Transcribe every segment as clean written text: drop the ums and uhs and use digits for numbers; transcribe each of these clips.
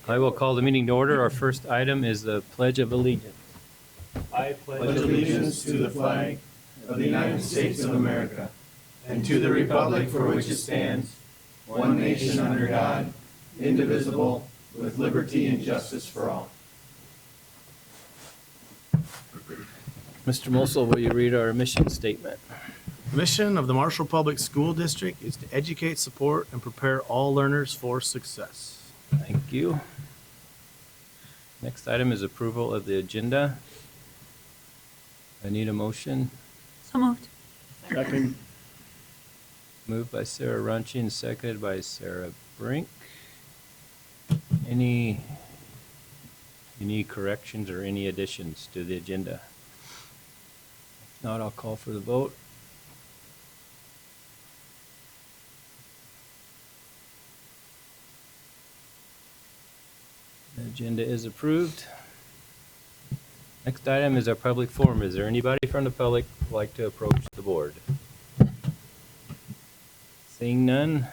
I will call the meeting to order. Our first item is the Pledge of Allegiance. I pledge allegiance to the flag of the United States of America and to the republic for which it stands, one nation under God, indivisible, with liberty and justice for all. Mr. Mosel, will you read our mission statement? The mission of the Marshall Public School District is to educate, support, and prepare all learners for success. Thank you. Next item is approval of the agenda. I need a motion. So moved. Second. Moved by Sarah Runchin, seconded by Sarah Brink. Any corrections or any additions to the agenda? If not, I'll call for the vote. The agenda is approved. Next item is our public forum. Is there anybody from the public who would like to approach the board? Seeing none.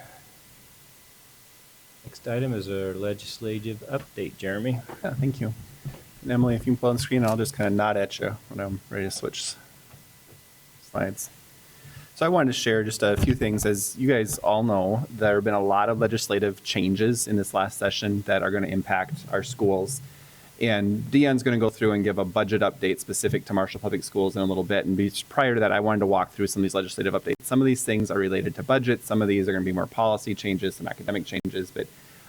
Next item is our legislative update. Jeremy? Yeah, thank you. And Emily, if you can pull on the screen, I'll just kind of nod at you when I'm ready to switch slides. So I wanted to share just a few things. As you guys all know, there have been a lot of legislative changes in this last session that are going to impact our schools. And Deion's going to go through and give a budget update specific to Marshall Public Schools in a little bit. And prior to that, I wanted to walk through some of these legislative updates. Some of these things are related to budget. Some of these are going to be more policy changes, some academic changes. But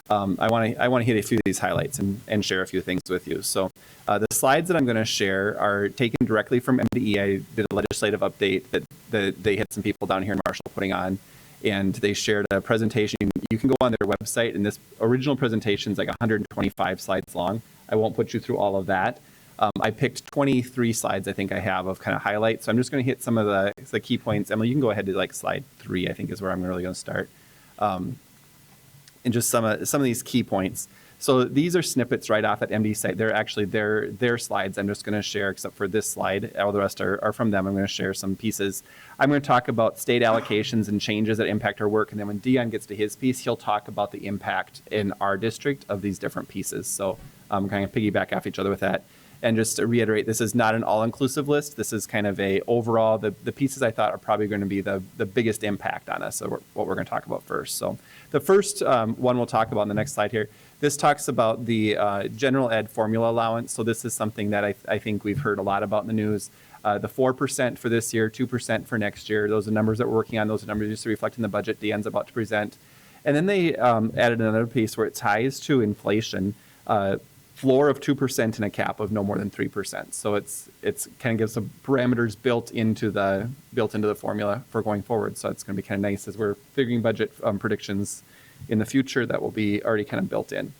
I want to hit a few of these highlights and share a few things with you. So the slides that I'm going to share are taken directly from MDE. I did a legislative update that they had some people down here in Marshall putting on, and they shared a presentation. You can go on their website, and this original presentation is like 125 slides long. I won't put you through all of that. I picked 23 slides, I think I have, of kind of highlights. So I'm just going to hit some of the key points. Emily, you can go ahead to like slide 3, I think is where I'm really going to start. And just some of these key points. So these are snippets right off at MD site. They're actually their slides. I'm just going to share, except for this slide. All the rest are from them. I'm going to share some pieces. I'm going to talk about state allocations and changes that impact our work. And then when Deion gets to his piece, he'll talk about the impact in our district of these different pieces. So I'm kind of piggyback off each other with that. And just to reiterate, this is not an all-inclusive list. This is kind of a overall, the pieces I thought are probably going to be the biggest impact on us, so what we're going to talk about first. So the first one we'll talk about on the next slide here, this talks about the general ed formula allowance. So this is something that I think we've heard a lot about in the news. The 4% for this year, 2% for next year. Those are numbers that we're working on. Those are numbers just to reflect in the budget Deion's about to present. And then they added another piece where it ties to inflation. Floor of 2% and a cap of no more than 3%. So it's kind of gives some parameters built into the formula for going forward. So it's going to be kind of nice as we're figuring budget predictions in the future that will be already kind of built in.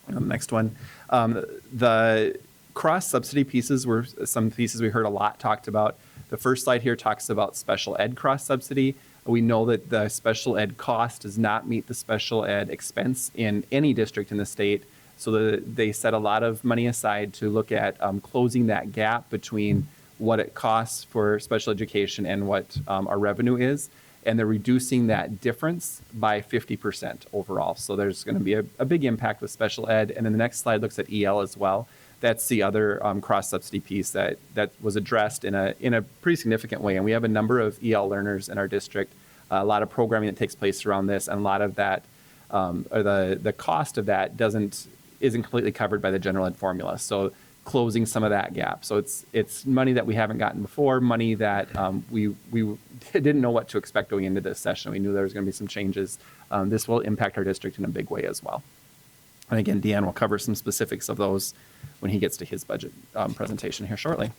Next one, the cross subsidy pieces were some pieces we heard a lot talked about. The first slide here talks about special ed cross subsidy. We know that the special ed cost does not meet the special ed expense in any district in the state. So they set a lot of money aside to look at closing that gap between what it costs for special education and what our revenue is. And they're reducing that difference by 50% overall. So there's going to be a big impact with special ed. And then the next slide looks at EL as well. That's the other cross-subsidy piece that was addressed in a pretty significant way. And we have a number of EL learners in our district, a lot of programming that takes place around this, and a lot of that, or the cost of that isn't completely covered by the general ed formula. So closing some of that gap. So it's money that we haven't gotten before, money that we didn't know what to expect going into this session. We knew there was going to be some changes. This will impact our district in a big way as well. And again, Deion will cover some specifics of those when he gets to his budget presentation here shortly.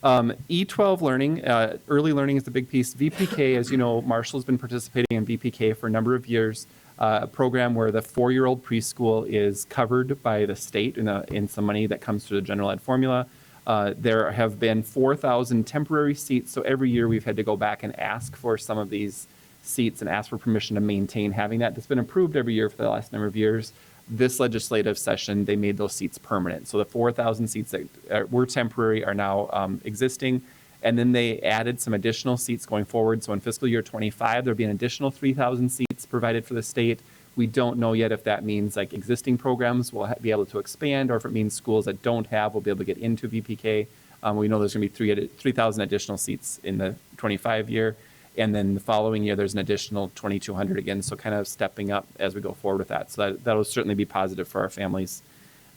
E12 learning, early learning is the big piece. VPK, as you know, Marshall's been participating in VPK for a number of years. A program where the 4-year-old preschool is covered by the state in some money that comes through the general ed formula. There have been 4,000 temporary seats, so every year we've had to go back and ask for some of these seats and ask for permission to maintain having that. That's been approved every year for the last number of years. This legislative session, they made those seats permanent. So the 4,000 seats that were temporary are now existing. And then they added some additional seats going forward. So in fiscal year 25, there'll be an additional 3,000 seats provided for the state, We don't know yet if that means like existing programs will be able to expand, or if it means schools that don't have will be able to get into VPK. We know there's going to be 3,000 additional seats in the 25 year. And then the following year, there's an additional 2,200 again. So kind of stepping up as we go forward with that. So that'll certainly be positive for our families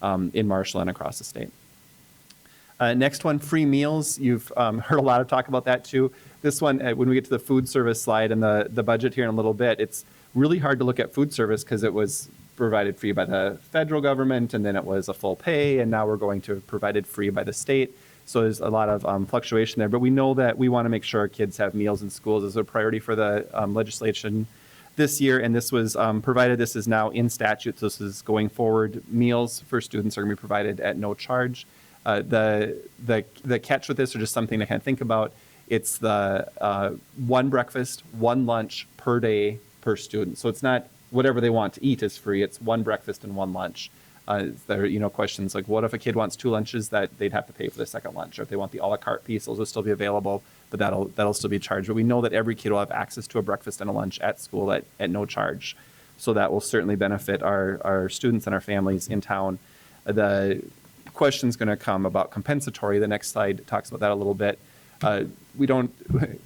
in Marshall and across the state. Next one, free meals. You've heard a lot of talk about that too. This one, when we get to the food service slide and the budget here in a little bit, it's really hard to look at food service because it was provided free by the federal government, and then it was a full pay, and now we're going to provided free by the state. So there's a lot of fluctuation there, but we know that we want to make sure our kids have meals in schools as a priority for the legislation this year, and this was provided. This is now in statute, so this is going forward. Meals for students are going to be provided at no charge. The catch with this, or just something to kind of think about, it's the one breakfast, one lunch per day per student. So it's not whatever they want to eat is free. It's one breakfast and one lunch. There are, questions like, what if a kid wants two lunches? That they'd have to pay for the second lunch, or if they want the a la carte piece, those will still be available, but that'll still be charged. But we know that every kid will have access to a breakfast and a lunch at school at no charge. So that will certainly benefit our students and our families in town. The question's going to come about compensatory. The next slide talks about that a little bit.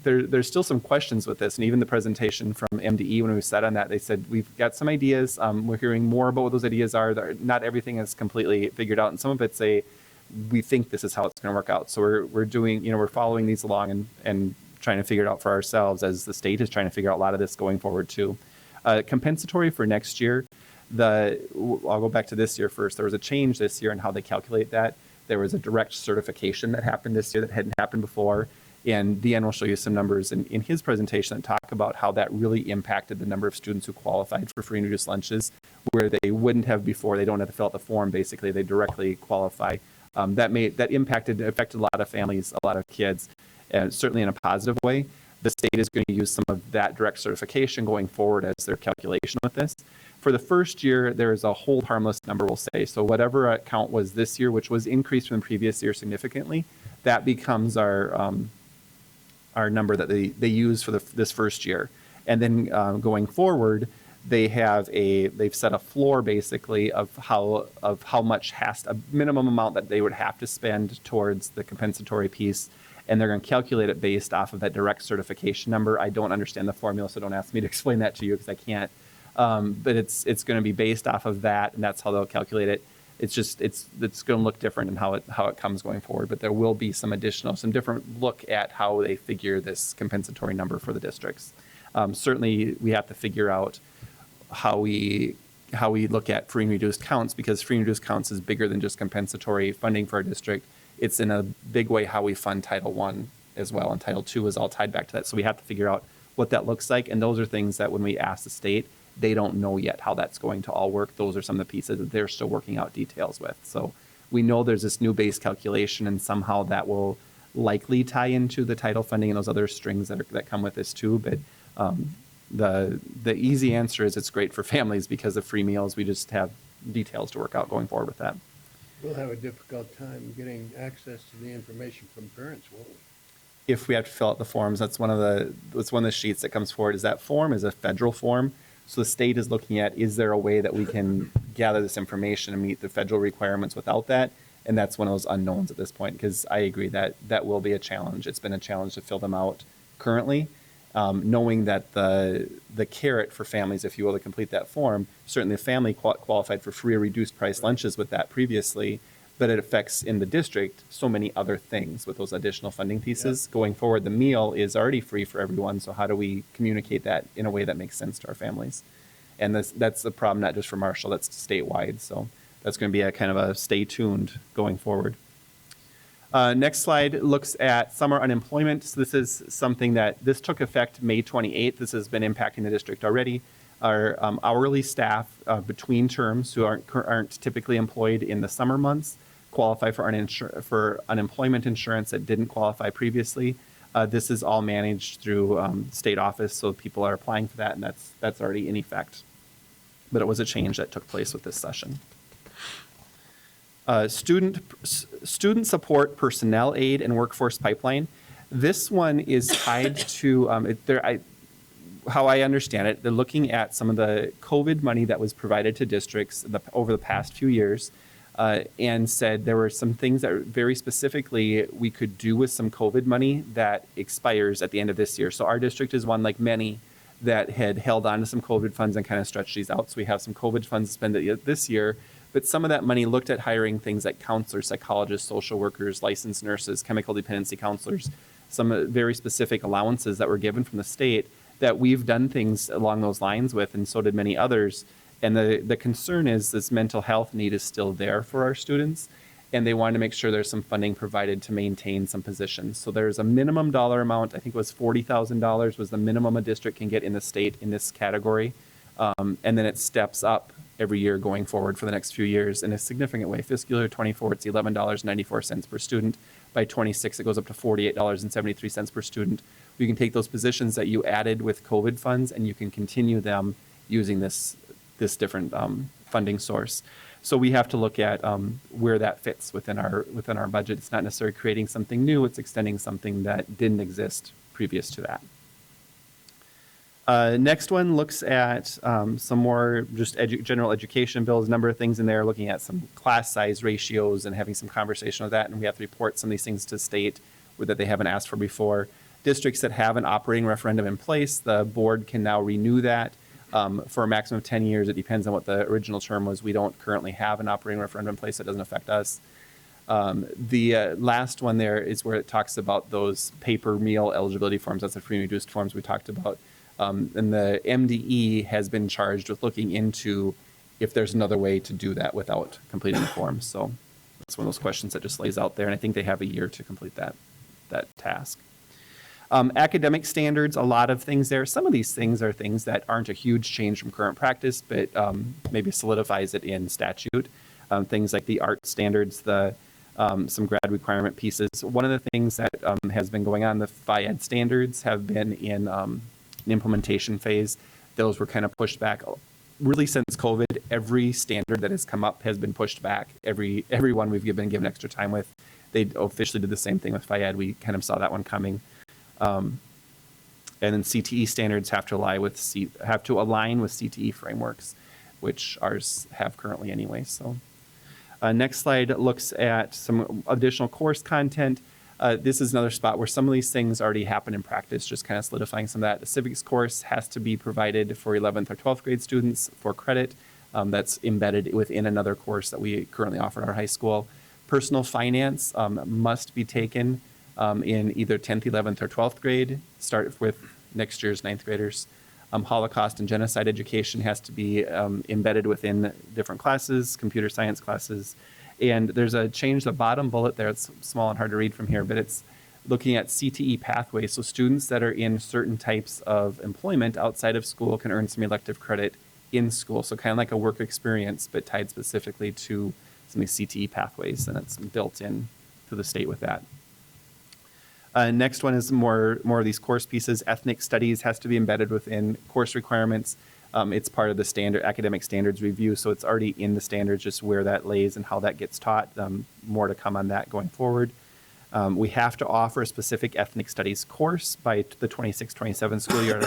There's still some questions with this, and even the presentation from MDE, when we sat on that, they said, we've got some ideas. We're hearing more about what those ideas are. Not everything is completely figured out, and some of it's we think this is how it's going to work out. So we're doing, we're following these along and trying to figure it out for ourselves, as the state is trying to figure out a lot of this going forward too. Compensatory for next year, I'll go back to this year first. There was a change this year in how they calculate that. There was a direct certification that happened this year that hadn't happened before. And Deanne will show you some numbers in his presentation that talk about how that really impacted the number of students who qualified for free and reduced lunches, where they wouldn't have before. They don't have to fill out the form. Basically, they directly qualify. That affected a lot of families, a lot of kids, and certainly in a positive way. The state is going to use some of that direct certification going forward as their calculation with this. For the first year, there is a hold harmless number, we'll say. So whatever account was this year, which was increased from the previous year significantly, that becomes our number that they use for this first year. And then going forward, they've set a floor basically of how much a minimum amount that they would have to spend towards the compensatory piece. And they're going to calculate it based off of that direct certification number. I don't understand the formula, so don't ask me to explain that to you because I can't. But it's going to be based off of that, and that's how they'll calculate it. It's going to look different in how it comes going forward. But there will be some different look at how they figure this compensatory number for the districts. Certainly, we have to figure out how we look at free and reduced counts, because free and reduced counts is bigger than just compensatory funding for our district. It's in a big way how we fund Title I as well, and Title II is all tied back to that. So we have to figure out what that looks like, and those are things that when we ask the state, they don't know yet how that's going to all work. Those are some of the pieces that they're still working out details with. So we know there's this new base calculation, and somehow that will likely tie into the title funding and those other strings that come with this too. But the easy answer is it's great for families because of free meals. We just have details to work out going forward with that. We'll have a difficult time getting access to the information from parents, won't we? If we have to fill out the forms, that's one of the sheets that comes forward. Is that form is a federal form. So the state is looking at, is there a way that we can gather this information and meet the federal requirements without that? And that's one of those unknowns at this point, because I agree that will be a challenge. It's been a challenge to fill them out currently, knowing that the carrot for families, if you will, to complete that form, certainly the family qualified for free or reduced price lunches with that previously, but it affects in the district so many other things with those additional funding pieces. Yeah. Going forward, the meal is already free for everyone, so how do we communicate that in a way that makes sense to our families? And that's the problem, not just for Marshall, that's statewide. So that's going to be a kind of a stay tuned going forward. Next slide looks at summer unemployment. So this is something this took effect May 28th. This has been impacting the district already. Our hourly staff between terms who aren't typically employed in the summer months qualify for unemployment insurance that didn't qualify previously. This is all managed through state office, so people are applying for that, and that's already in effect. But it was a change that took place with this session. Student support personnel aid and workforce pipeline. This one is tied to how I understand it, they're looking at some of the COVID money that was provided to districts over the past few years, and said there were some things that very specifically we could do with some COVID money that expires at the end of this year. So our district is one, like many, that had held on to some COVID funds and kind of stretched these out. So we have some COVID funds to spend this year, but some of that money looked at hiring things like counselors, psychologists, social workers, licensed nurses, chemical dependency counselors, some very specific allowances that were given from the state that we've done things along those lines with, and so did many others. And the concern is this mental health need is still there for our students, and they wanted to make sure there's some funding provided to maintain some positions. So there's a minimum dollar amount, I think it was $40,000 was the minimum a district can get in the state in this category. And then it steps up every year going forward for the next few years in a significant way. Fiscal year 24, it's $11.94 per student. By 26, it goes up to $48.73 per student. You can take those positions that you added with COVID funds and you can continue them using this different funding source. So we have to look at where that fits within our budget. It's not necessarily creating something new, it's extending something that didn't exist previous to that. Next one looks at some more just general education bills, a number of things in there, looking at some class size ratios and having some conversation with that. And we have to report some of these things to state that they haven't asked for before. Districts that have an operating referendum in place, the board can now renew that for a maximum of 10 years. It depends on what the original term was. We don't currently have an operating referendum in place. That doesn't affect us. The last one there is where it talks about those paper meal eligibility forms. That's the free and reduced forms we talked about. And the MDE has been charged with looking into if there's another way to do that without completing the forms. So that's one of those questions that just lays out there. And I think they have a year to complete that task. Academic standards, a lot of things there. Some of these things are things that aren't a huge change from current practice, but maybe solidifies it in statute. Things like the art standards, some grad requirement pieces. One of the things that has been going on, the FIED standards have been in an implementation phase. Those were kind of pushed back. Really since COVID, every standard that has come up has been pushed back. Every one we've been given extra time with. They officially did the same thing with FIED. We kind of saw that one coming. And then CTE standards have to align with CTE frameworks, which ours have currently anyway. So, next slide looks at some additional course content. This is another spot where some of these things already happen in practice, just kind of solidifying some of that. The civics course has to be provided for 11th or 12th grade students for credit. That's embedded within another course that we currently offer at our high school. Personal finance must be taken in either 10th, 11th, or 12th grade, start with next year's 9th graders. Holocaust and genocide education has to be embedded within different classes, computer science classes. And there's a change, the bottom bullet there, it's small and hard to read from here, but it's looking at CTE pathways. So students that are in certain types of employment outside of school can earn some elective credit in school. So kind of like a work experience, but tied specifically to some of these CTE pathways, and it's built in to the state with that. Next one is more of these course pieces. Ethnic studies has to be embedded within course requirements. It's part of the standard academic standards review, so it's already in the standards, just where that lays and how that gets taught. More to come on that going forward. We have to offer a specific ethnic studies course by the 26-27 school year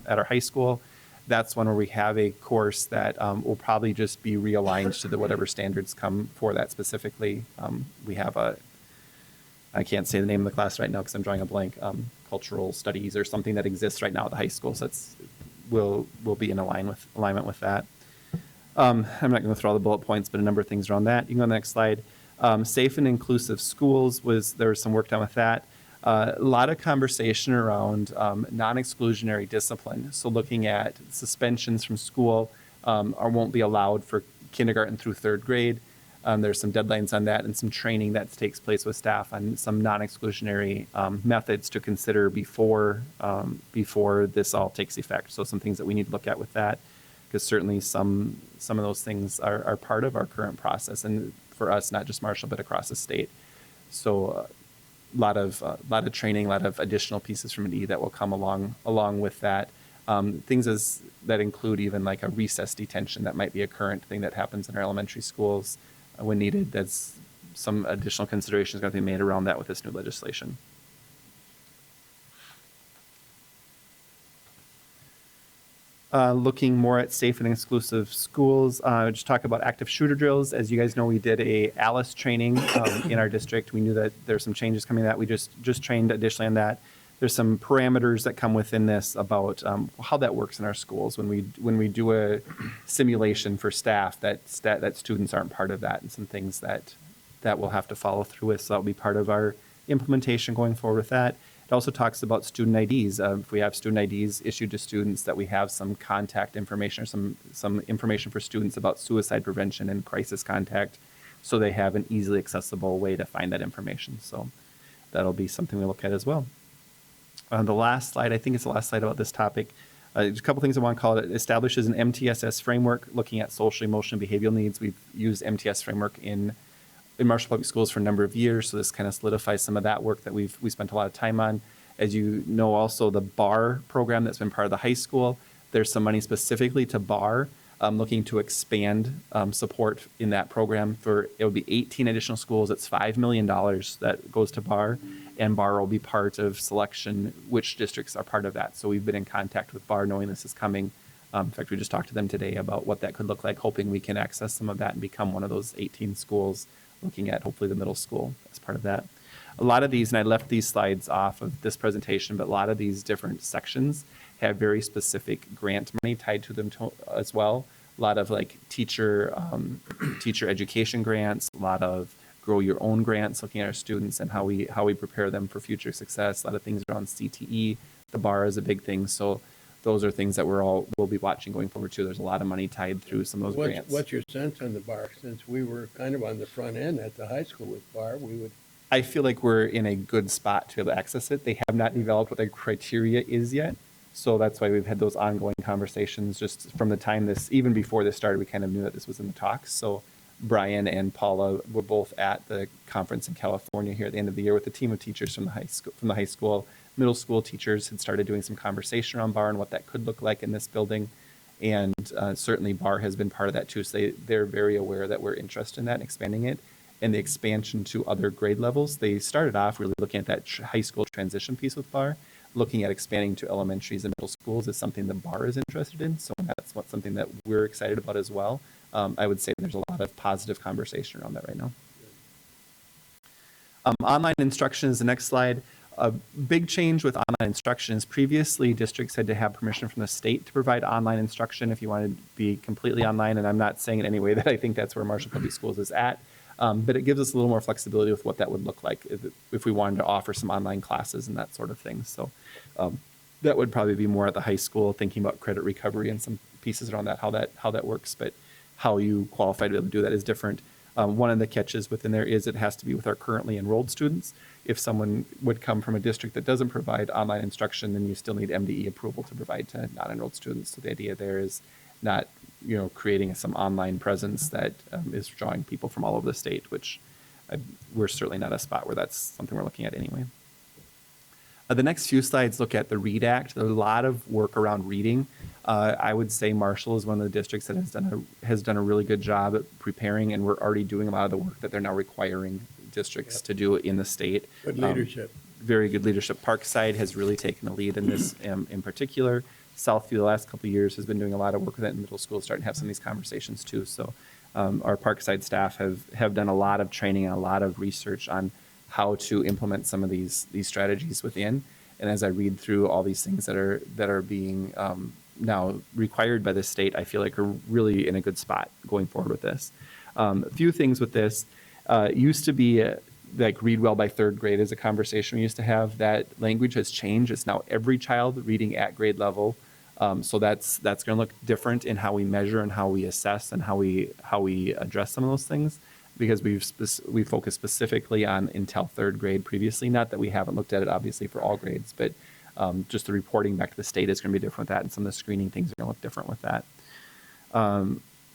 at our high school. That's one where we have a course that will probably just be realigned to whatever standards come for that specifically. We have I can't say the name of the class right now because I'm drawing a blank, cultural studies or something that exists right now at the high school. So will be in alignment with that. I'm not going to go through all the bullet points, but a number of things around that. You can go on the next slide. Safe and inclusive schools there was some work done with that. A lot of conversation around non-exclusionary discipline. So looking at suspensions from school won't be allowed for kindergarten through third grade. There's some deadlines on that and some training that takes place with staff on some non-exclusionary methods to consider before this all takes effect. So some things that we need to look at with that, because certainly some of those things are part of our current process, and for us, not just Marshall, but across the state. So a lot of training, a lot of additional pieces from an E that will come along with that. Things that include even like a recess detention that might be a current thing that happens in our elementary schools. When needed, that's some additional considerations going to be made around that with this new legislation. looking more at safe and inclusive schools. Just talk about active shooter drills. As you guys know, we did a ALICE training in our district. We knew that there's some changes coming to that. We just trained additionally on that. There's some parameters that come within this about how that works in our schools when we do a simulation for staff that students aren't part of that, and some things that we'll have to follow through with. So that'll be part of our implementation going forward with that. It also talks about student IDs. If we have student IDs issued to students, that we have some contact information or some information for students about suicide prevention and crisis contact, so they have an easily accessible way to find that information. So that'll be something we look at as well. The last slide, I think it's the last slide about this topic. There's a couple things I want to call it. It establishes an MTSS framework looking at social, emotional, and behavioral needs. We've used MTS framework in Marshall Public Schools for a number of years, so this kind of solidifies some of that work that we spent a lot of time on. As you know, also the BAR program that's been part of the high school, there's some money specifically to BAR, looking to expand support in that program. It will be 18 additional schools. It's $5 million that goes to BAR, and BAR will be part of selection which districts are part of that. So we've been in contact with BAR knowing this is coming. In fact, we just talked to them today about what that could look like, hoping we can access some of that and become one of those 18 schools, looking at hopefully the middle school as part of that. A lot of these, and I left these slides off of this presentation, but a lot of these different sections have very specific grant money tied to them as well. A lot of like teacher education grants, a lot of grow your own grants, looking at our students and how we prepare them for future success. A lot of things around CTE, the BAR is a big thing. So those are things that we'll be watching going forward too. There's a lot of money tied through some of those grants. What's your sense on the BAR? Since we were kind of on the front end at the high school with BAR, I feel like we're in a good spot to be able to access it. They have not developed what their criteria is yet. So that's why we've had those ongoing conversations just from the time even before this started, we kind of knew that this was in the talks. So Brian and Paula were both at the conference in California here at the end of the year with a team of teachers from the high school. Middle school teachers had started doing some conversation around BAR and what that could look like in this building. And certainly BAR has been part of that too. So they're very aware that we're interested in that and expanding it. And the expansion to other grade levels, they started off really looking at that high school transition piece with BAR. Looking at expanding to elementaries and middle schools is something the BAR is interested in. So that's something that we're excited about as well. I would say there's a lot of positive conversation around that right now. Online instruction is the next slide. A big change with online instruction is previously districts had to have permission from the state to provide online instruction if you wanted to be completely online. And I'm not saying in any way that I think that's where Marshall Public Schools is at. But it gives us a little more flexibility with what that would look like if we wanted to offer some online classes and that sort of thing. So that would probably be more at the high school, thinking about credit recovery and some pieces around that, how that works. But how you qualify to be able to do that is different. One of the catches within there is it has to be with our currently enrolled students. If someone would come from a district that doesn't provide online instruction, then you still need MDE approval to provide to non-enrolled students. So the idea there is not creating some online presence that is drawing people from all over the state, which we're certainly not a spot where that's something we're looking at anyway. The next few slides look at the READ Act. There's a lot of work around reading. I would say Marshall is one of the districts that has done a really good job at preparing, and we're already doing a lot of the work that they're now requiring districts to do in the state. good leadership. Very good leadership. Parkside has really taken the lead in this in particular. Southview the last couple of years has been doing a lot of work with it in middle school, starting to have some of these conversations too. So our Parkside staff have done a lot of training and a lot of research on how to implement some of these strategies within. And as I read through all these things that are being now required by the state, I feel like we're really in a good spot going forward with this. A few things with this. Used to be like read well by third grade is a conversation we used to have. That language has changed. It's now every child reading at grade level. So that's going to look different in how we measure and how we assess and how we address some of those things, because we focus specifically on until third grade previously. Not that we haven't looked at it obviously for all grades, but just the reporting back to the state is going to be different with that, and some of the screening things are going to look different with that.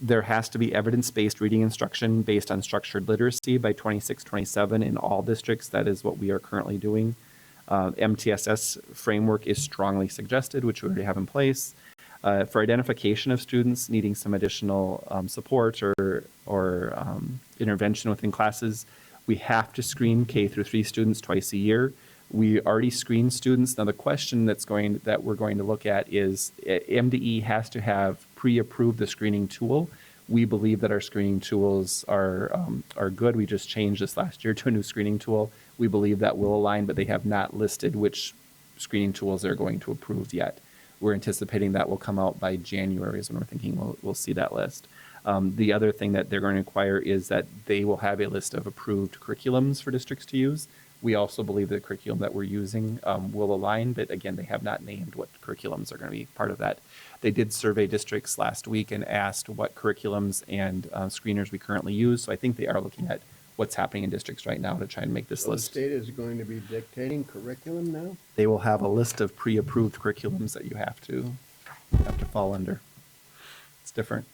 There has to be evidence-based reading instruction based on structured literacy by 26-27 in all districts. That is what we are currently doing. MTSS framework is strongly suggested, which we already have in place. For identification of students needing some additional support or intervention within classes, we have to screen K through 3 students twice a year. We already screen students. Now, the question that we're going to look at is MDE has to have pre-approved the screening tool. We believe that our screening tools are good. We just changed this last year to a new screening tool. We believe that will align, but they have not listed which screening tools they're going to approve yet. We're anticipating that will come out by January is when we're thinking we'll see that list. The other thing that they're going to require is that they will have a list of approved curriculums for districts to use. We also believe the curriculum that we're using will align, but again, they have not named what curriculums are going to be part of that. They did survey districts last week and asked what curriculums and screeners we currently use. So I think they are looking at what's happening in districts right now to try and make this So the list. state is going to be dictating curriculum now? They will have a list of pre-approved curriculums that you have to fall under. It's different.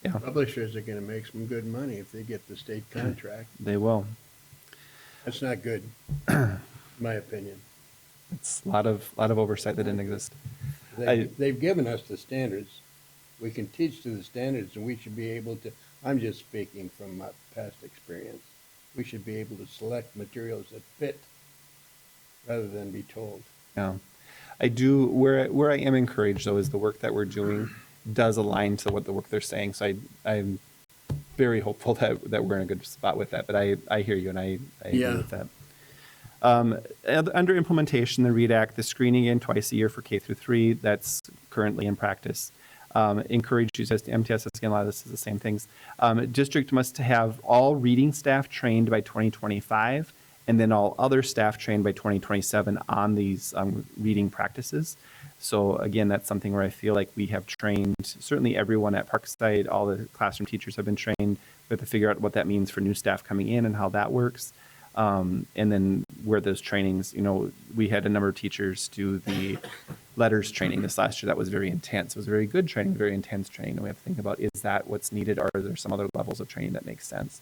Yeah, Publishers are gonna make some good money if they get the state contract. they will. That's not good, in my opinion. It's a lot of oversight that didn't exist. They've given us the standards. We can teach to the standards, and we should be able to, I'm just speaking from my past experience, we should be able to select materials that fit rather than be told. Yeah, I do. Where I am encouraged though is the work that we're doing does align to what the work they're saying. So I'm very hopeful that we're in a good spot with that. But I hear you, and I agree Yeah. with that. Under implementation, the READ Act, the screening in twice a year for K through 3, that's currently in practice. Encourage use as MTSS, again, a lot of this is the same things. District must have all reading staff trained by 2025, and then all other staff trained by 2027 on these reading practices. So again, that's something where I feel like we have trained, certainly everyone at Parkside, all the classroom teachers have been trained. We have to figure out what that means for new staff coming in and how that works. And then where those trainings, we had a number of teachers do the letters training this last year. That was very intense. It was very good training, very intense training. And we have to think about, is that what's needed, or are there some other levels of training that make sense?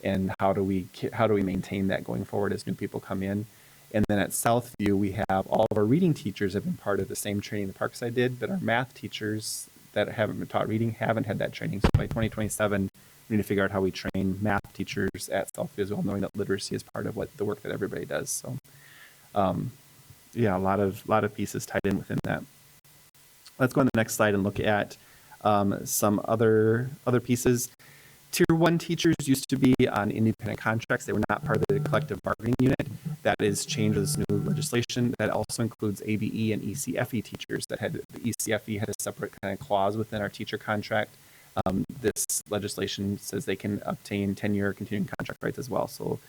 And how do we maintain that going forward as new people come in? And then at Southview, we have all of our reading teachers have been part of the same training the Parkside did, but our math teachers that haven't been taught reading haven't had that training. So by 2027, we need to figure out how we train math teachers at Southview as well, knowing that literacy is part of the work that everybody does. So, yeah, a lot of pieces tied in within that. Let's go on the next slide and look at some other pieces. Tier 1 teachers used to be on independent contracts. They were not part of the collective bargaining unit. That is changed with this new legislation. That also includes ABE and ECFE teachers. The ECFE had a separate kind of clause within our teacher contract. This legislation says they can obtain 10-year continuing contract rights as well. So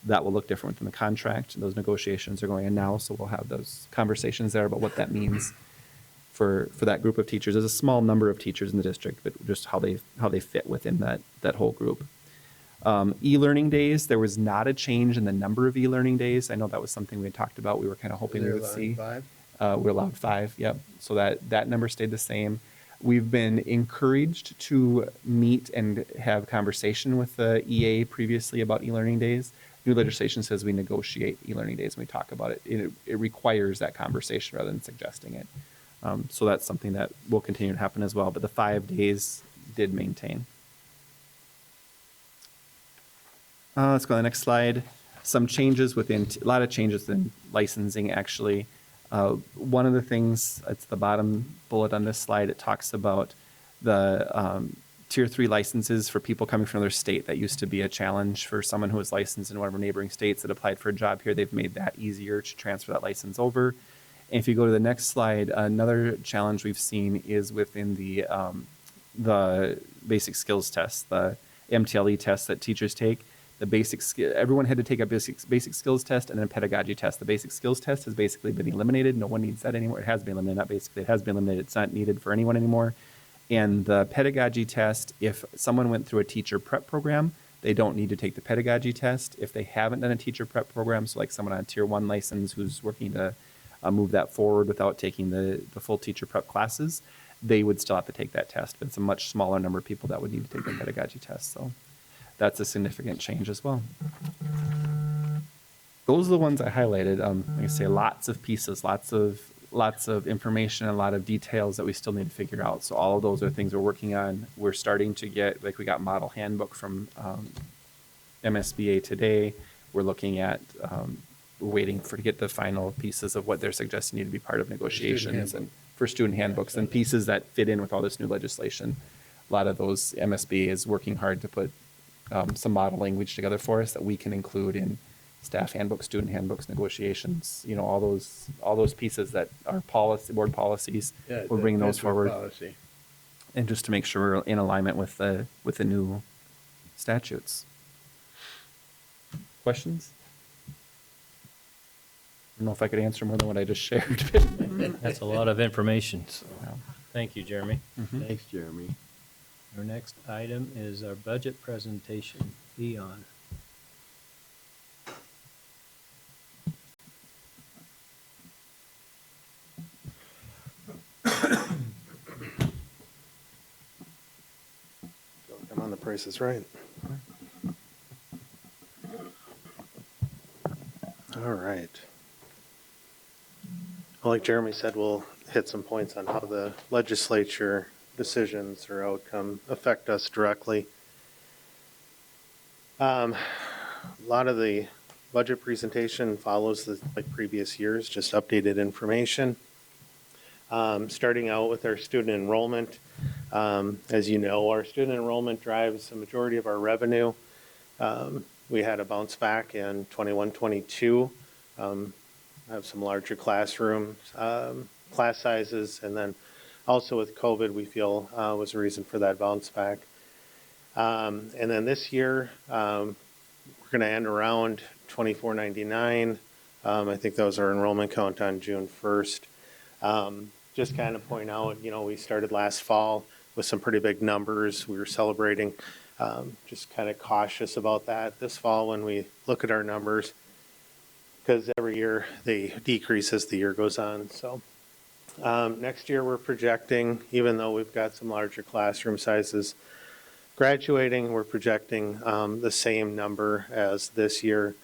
that will look different within the contract. Those negotiations are going in now, so we'll have those conversations there about what that means for that group of teachers. There's a small number of teachers in the district, but just how they fit within that whole group. E-learning days, there was not a change in the number of e-learning days. I know that was something we had talked about. We were kind of hoping we would see. We're allowed 5, yep. So that number stayed the same. We've been encouraged to meet and have conversation with the EA previously about e-learning days. New legislation says we negotiate e-learning days when we talk about it. It requires that conversation rather than suggesting it. So that's something that will continue to happen as well. But the 5 days did maintain. Let's go to the next slide. Some changes a lot of changes in licensing, actually. One of the things, it's the bottom bullet on this slide, it talks about the Tier 3 licenses for people coming from another state. That used to be a challenge for someone who was licensed in one of our neighboring states that applied for a job here. They've made that easier to transfer that license over. And if you go to the next slide, another challenge we've seen is within the basic skills test, the MTLE test that teachers take. Everyone had to take a basic skills test and then a pedagogy test. The basic skills test has basically been eliminated. No one needs that anymore. It has been eliminated, not basically, it has been eliminated. It's not needed for anyone anymore. And the pedagogy test, if someone went through a teacher prep program, they don't need to take the pedagogy test. If they haven't done a teacher prep program, so like someone on a Tier 1 license who's working to move that forward without taking the full teacher prep classes, they would still have to take that test. But it's a much smaller number of people that would need to take the pedagogy test. So that's a significant change as well. Those are the ones I highlighted. Like I say, lots of pieces, lots of information, and a lot of details that we still need to figure out. So all of those are things we're working on. We're starting to get, we got model handbook from MSBA today. we're looking at, waiting to get the final pieces of what they're suggesting need to be part of negotiations and for student handbooks and pieces that fit in with all this new legislation. A lot of those, MSB is working hard to put some model language together for us that we can include in staff handbooks, student handbooks, negotiations, all those pieces that are policy, board policies. Yeah, We're bringing those federal forward. policy. And just to make sure we're in alignment with the new statutes. Questions? I don't know if I could answer more than what I just shared. That's a lot of information. So Yeah. thank you, Jeremy. Thanks, Jeremy. Our next item is our budget presentation. Leon. I'm on The Price is Right. All right. Well, like Jeremy said, we'll hit some points on how the legislature decisions or outcome affect us directly. A lot of the budget presentation follows like previous years, just updated information. Starting out with our student enrollment. As you know, our student enrollment drives the majority of our revenue. We had a bounce back in 21-22. Have some larger classrooms, class sizes, and then also with COVID, we feel was a reason for that bounce back. And then this year, we're going to end around 2499. I think that was our enrollment count on June 1st. Just kind of point out, we started last fall with some pretty big numbers. We were celebrating, just kind of cautious about that this fall when we look at our numbers, because every year they decrease as the year goes on. So next year we're projecting, even though we've got some larger classroom sizes graduating, we're projecting the same number as this year.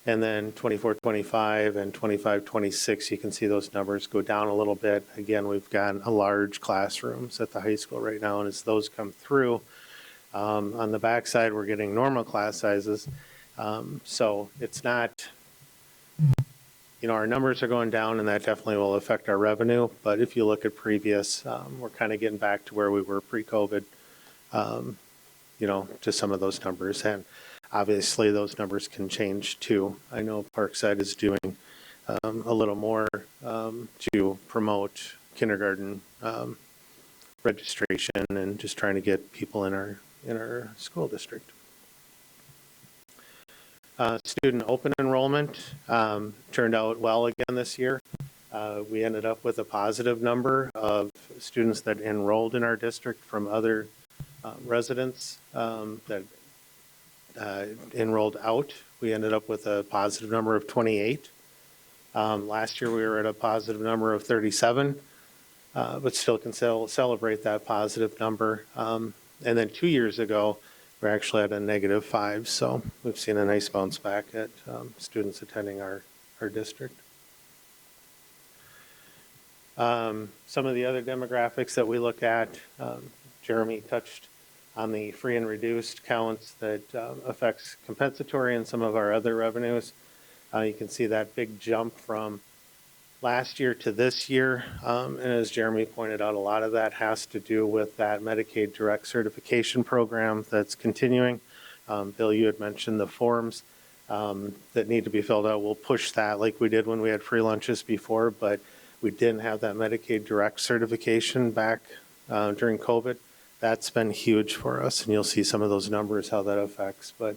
And then 24-25 and 25-26, you can see those numbers go down a little bit. Again, we've got a large classrooms at the high school right now, and as those come through, on the backside, we're getting normal class sizes. So it's not, our numbers are going down, and that definitely will affect our revenue. But if you look at previous, we're kind of getting back to where we were pre-COVID, to some of those numbers. And obviously, those numbers can change too. I know Parkside is doing a little more to promote kindergarten registration and just trying to get people in our school district. Student open enrollment turned out well again this year. We ended up with a positive number of students that enrolled in our district from other residents that enrolled out. We ended up with a positive number of 28. Last year we were at a positive number of 37, but still can celebrate that positive number. And then 2 years ago, we're actually at a -5. So we've seen a nice bounce back at students attending our district. Some of the other demographics that we look at, Jeremy touched on the free and reduced counts that affects compensatory and some of our other revenues. You can see that big jump from last year to this year. And as Jeremy pointed out, a lot of that has to do with that Medicaid direct certification program that's continuing. Bill, you had mentioned the forms that need to be filled out. We'll push that like we did when we had free lunches before, but we didn't have that Medicaid direct certification back during COVID. That's been huge for us, and you'll see some of those numbers, how that affects. But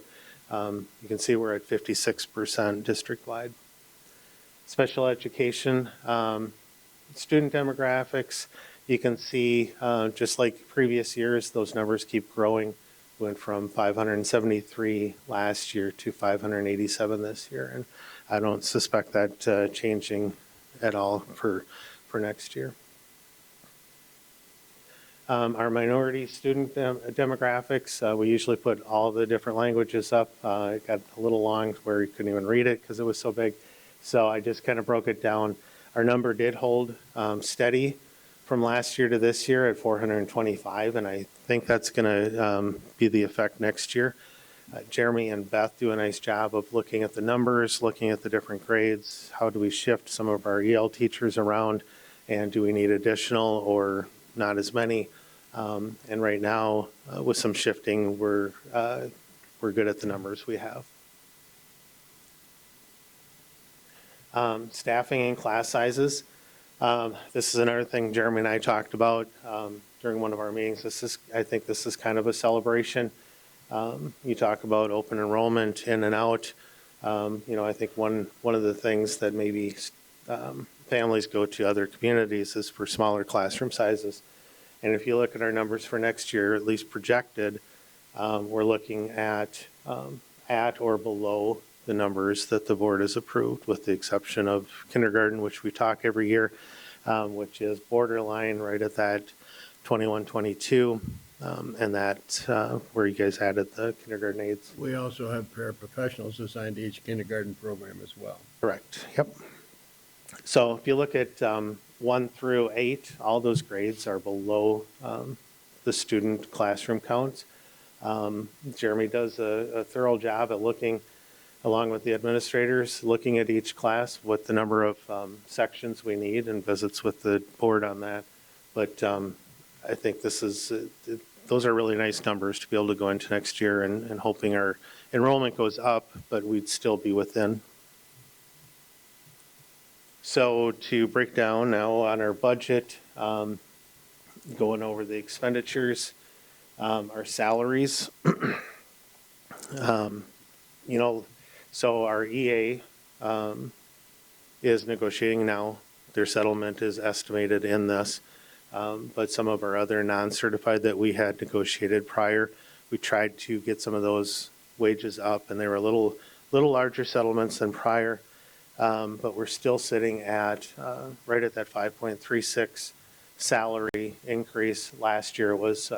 you can see we're at 56% district-wide. Special education, student demographics, you can see just like previous years, those numbers keep growing. Went from 573 last year to 587 this year, and I don't suspect that changing at all for next year. Our minority student demographics, we usually put all the different languages up. It got a little long where you couldn't even read it because it was so big. So I just kind of broke it down. Our number did hold steady from last year to this year at 425, and I think that's going to be the effect next year. Jeremy and Beth do a nice job of looking at the numbers, looking at the different grades. How do we shift some of our EL teachers around? And do we need additional or not as many? And right now, with some shifting, we're good at the numbers we have. Staffing and class sizes. This is another thing Jeremy and I talked about during one of our meetings. I think this is kind of a celebration. You talk about open enrollment in and out. I think one of the things that maybe families go to other communities is for smaller classroom sizes. And if you look at our numbers for next year, at least projected, we're looking at or below the numbers that the board has approved, with the exception of kindergarten, which we talk every year, which is borderline right at that 21, 22, and that's where you guys added the kindergarten aides. We also have paraprofessionals assigned to each kindergarten program as well. Correct. Yep. So if you look at 1 through 8, all those grades are below the student classroom counts. Jeremy does a thorough job at looking, along with the administrators, looking at each class, what the number of sections we need, and visits with the board on that. But I think those are really nice numbers to be able to go into next year, and hoping our enrollment goes up, but we'd still be within. So to break down now on our budget, going over the expenditures, our salaries, so our EA is negotiating now. Their settlement is estimated in this, but some of our other non-certified that we had negotiated prior, we tried to get some of those wages up, and they were a little larger settlements than prior. But we're still sitting at right at that 5.36 salary increase. Last year was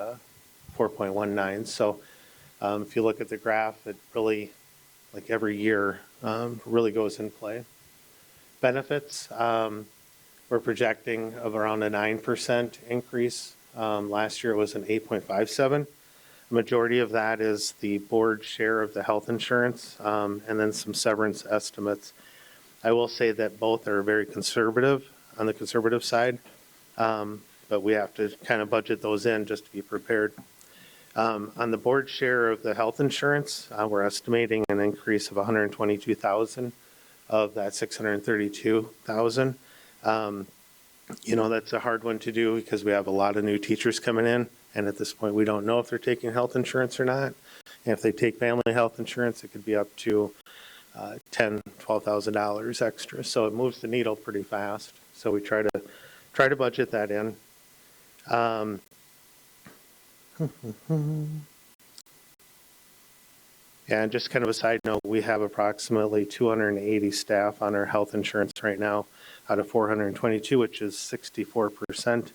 4.19. So if you look at the graph, it really, like every year, really goes in play. Benefits, we're projecting of around a 9% increase. Last year it was an 8.57. The majority of that is the board share of the health insurance, and then some severance estimates. I will say that both are very conservative, on the conservative side, but we have to kind of budget those in just to be prepared. On the board share of the health insurance, we're estimating an increase of $122,000 of that $632,000. That's a hard one to do because we have a lot of new teachers coming in, and at this point we don't know if they're taking health insurance or not. And if they take family health insurance, it could be up to $10,000, $12,000 extra. So it moves the needle pretty fast. So we try to budget that in. And just kind of a side note, we have approximately 280 staff on our health insurance right now out of 422, which is 64%.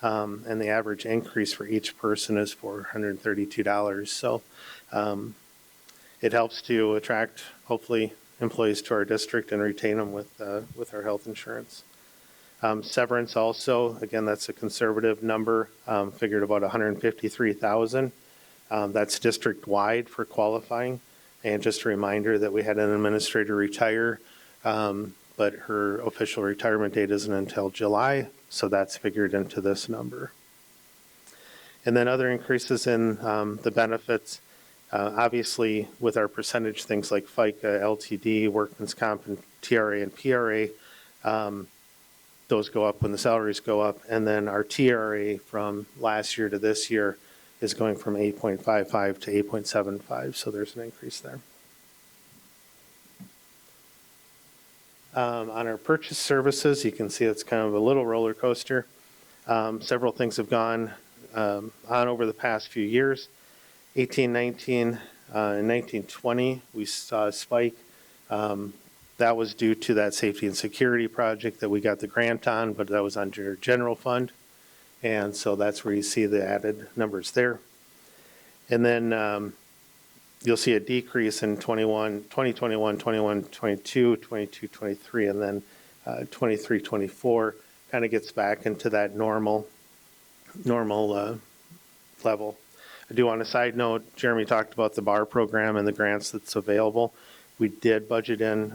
And the average increase for each person is $432. So it helps to attract, hopefully, employees to our district and retain them with our health insurance. Severance also, again, that's a conservative number, figured about $153,000. That's district-wide for qualifying. And just a reminder that we had an administrator retire, but her official retirement date isn't until July, so that's figured into this number. And then other increases in the benefits, obviously with our percentage, things like FICA, LTD, workman's comp, and TRA and PRA, those go up when the salaries go up. And then our TRA from last year to this year is going from 8.55 to 8.75, so there's an increase there. On our purchase services, you can see it's kind of a little roller coaster. Several things have gone on over the past few years. 1819 and 1920, we saw a spike. That was due to that safety and security project that we got the grant on, but that was under general fund. And so that's where you see the added numbers there. And then you'll see a decrease in 2021, 21, 22, 22, 23, and then 23, 24 kind of gets back into that normal level. I do on a side note, Jeremy talked about the bar program and the grants that's available. We did budget in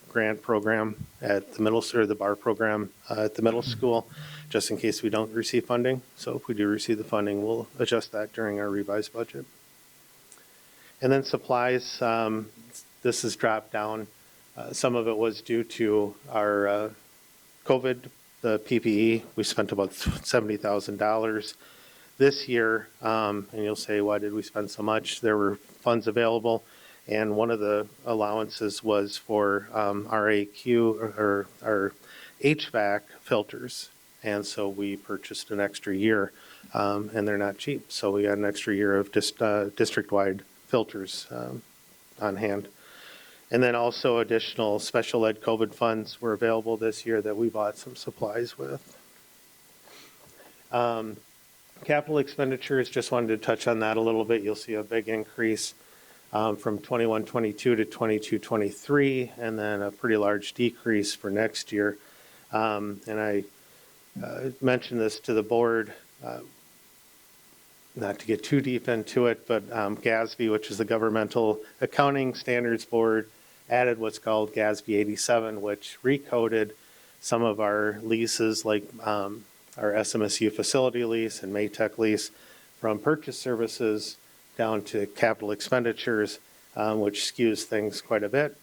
grant program at the middle, or the bar program at the middle school, just in case we don't receive funding. So if we do receive the funding, we'll adjust that during our revised budget. And then supplies, this has dropped down. Some of it was due to our COVID, the PPE. We spent about $70,000 this year. And you'll say, why did we spend so much? There were funds available. And one of the allowances was for our AQ, or our HVAC filters. And so we purchased an extra year, and they're not cheap. So we got an extra year of district-wide filters on hand. And then also additional special ed COVID funds were available this year that we bought some supplies with. Capital expenditures, just wanted to touch on that a little bit. You'll see a big increase from 21-22 to 22-23, and then a pretty large decrease for next year. And I mentioned this to the board, not to get too deep into it, but GASB, which is the Governmental Accounting Standards Board, added what's called GASB 87, which recoded some of our leases, like our SMSU facility lease and Maytech lease, from purchase services down to capital expenditures, which skews things quite a bit.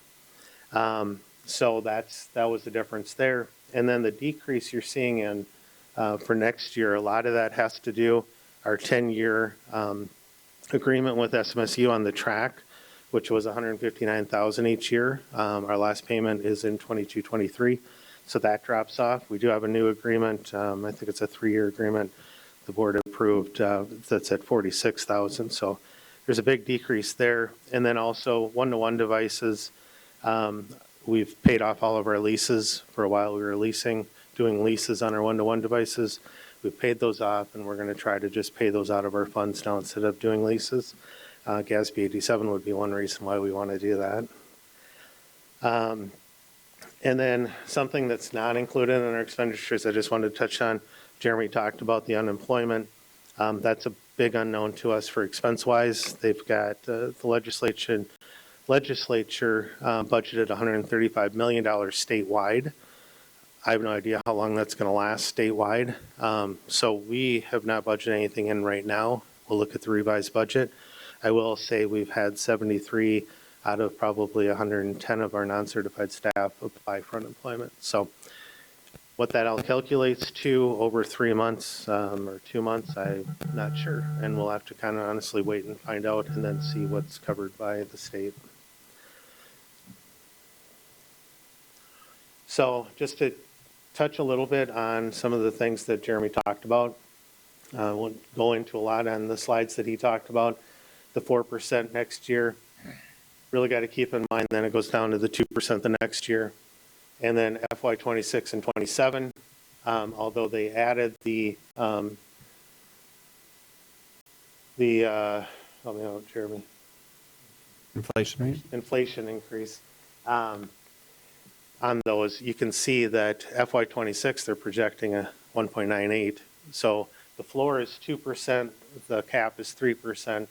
So that was the difference there. And then the decrease you're seeing in for next year, a lot of that has to do our 10-year agreement with SMSU on the track, which was $159,000 each year. Our last payment is in 22-23, so that drops off. We do have a new agreement. I think it's a 3-year agreement the board approved that's at $46,000. So there's a big decrease there. And then also one-to-one devices. We've paid off all of our leases. For a while we were doing leases on our one-to-one devices. We've paid those off, and we're going to try to just pay those out of our funds now instead of doing leases. GASB 87 would be one reason why we want to do that. And then something that's not included in our expenditures, I just wanted to touch on. Jeremy talked about the unemployment. That's a big unknown to us for expense-wise. They've got the legislature budgeted $135 million statewide. I have no idea how long that's going to last statewide. So we have not budgeted anything in right now. We'll look at the revised budget. I will say we've had 73 out of probably 110 of our non-certified staff apply for unemployment. So what that all calculates to over 3 months or 2 months, I'm not sure. And we'll have to kind of honestly wait and find out, and then see what's covered by the state. So just to touch a little bit on some of the things that Jeremy talked about. We'll go into a lot on the slides that he talked about. The 4% next year. Really got to keep in mind then it goes down to the 2% the next year. And then FY 26 and 27, although they added the help me out, Jeremy. Inflation rate? Inflation increase. On those, you can see that FY 26, they're projecting a 1.98. So the floor is 2%, the cap is 3%.